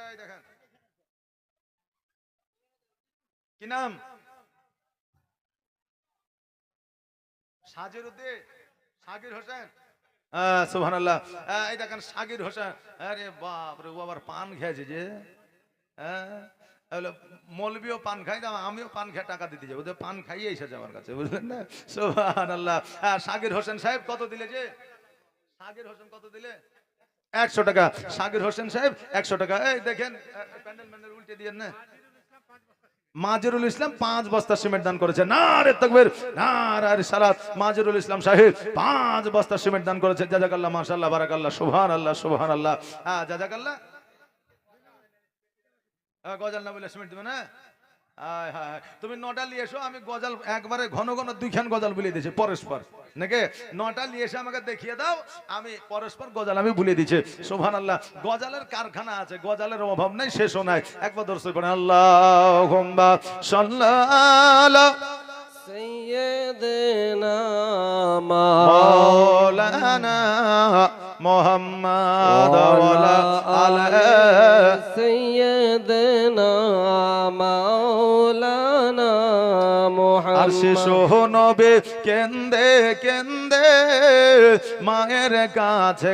এই দেখেন কি নাম? সাগির হোসেন। সুবহানাল্লাহ। এই দেখেন সাগির হোসেন। আরে বাপ রে, ও আবার পান খেয়েছে যে। মৌলবিও পান খাই, আমিও পান খেয়ে টাকা দিতে যাবো, পান খাইয়ে এসেছে আমার কাছে, বুঝলেন না? সুবহানাল্লাহ। সাগির হোসেন সাহেব কত দিলে যে? সাগির হোসেন কত দিলে? 100 টাকা। সাগির হোসেন সাহেব 100 টাকা। এই দেখেন প্যান্ডেল উল্টে দিয়েন না। মাজরুল ইসলাম 5 বস্তা সিমেন্ট দান করেছে। নারে তাকবীর, নারে রিসালাত। মাজরুল ইসলাম সাহেব 5 বস্তা সিমেন্ট দান করেছে। জাযাকাল্লাহ, মাশাআল্লাহ, বারাকাল্লাহ, সুবহানাল্লাহ, সুবহানাল্লাহ। জাযাকাল্লাহ। গজাল না বলে সিমেন্ট দিবে না? হায় হায়, তুমি 9টা নিয়ে এসো, আমি গজাল একবারে ঘন ঘন 2খান গজাল বলে দিয়েছি পরস্পর, নাকি? 9টা নিয়ে এসে আমাকে দেখিয়ে দাও, আমি পরস্পর গজাল আমি বলে দিচ্ছি। সুবহানাল্লাহ। গজালের কারখানা আছে, গজালের অভাব নাই, শেষও নাই। একবার দর্শক করেন আল্লাহুম্মা সাল্লাল্লা সাইয়্যিদিনা মাওলানা মুহাম্মাদ ওয়ালা আলা সাইয়্যিদিনা মাওলানা মুহাম্মাদ। আর শিশু নবী কেন্দে কেন্দে মায়ের কাছে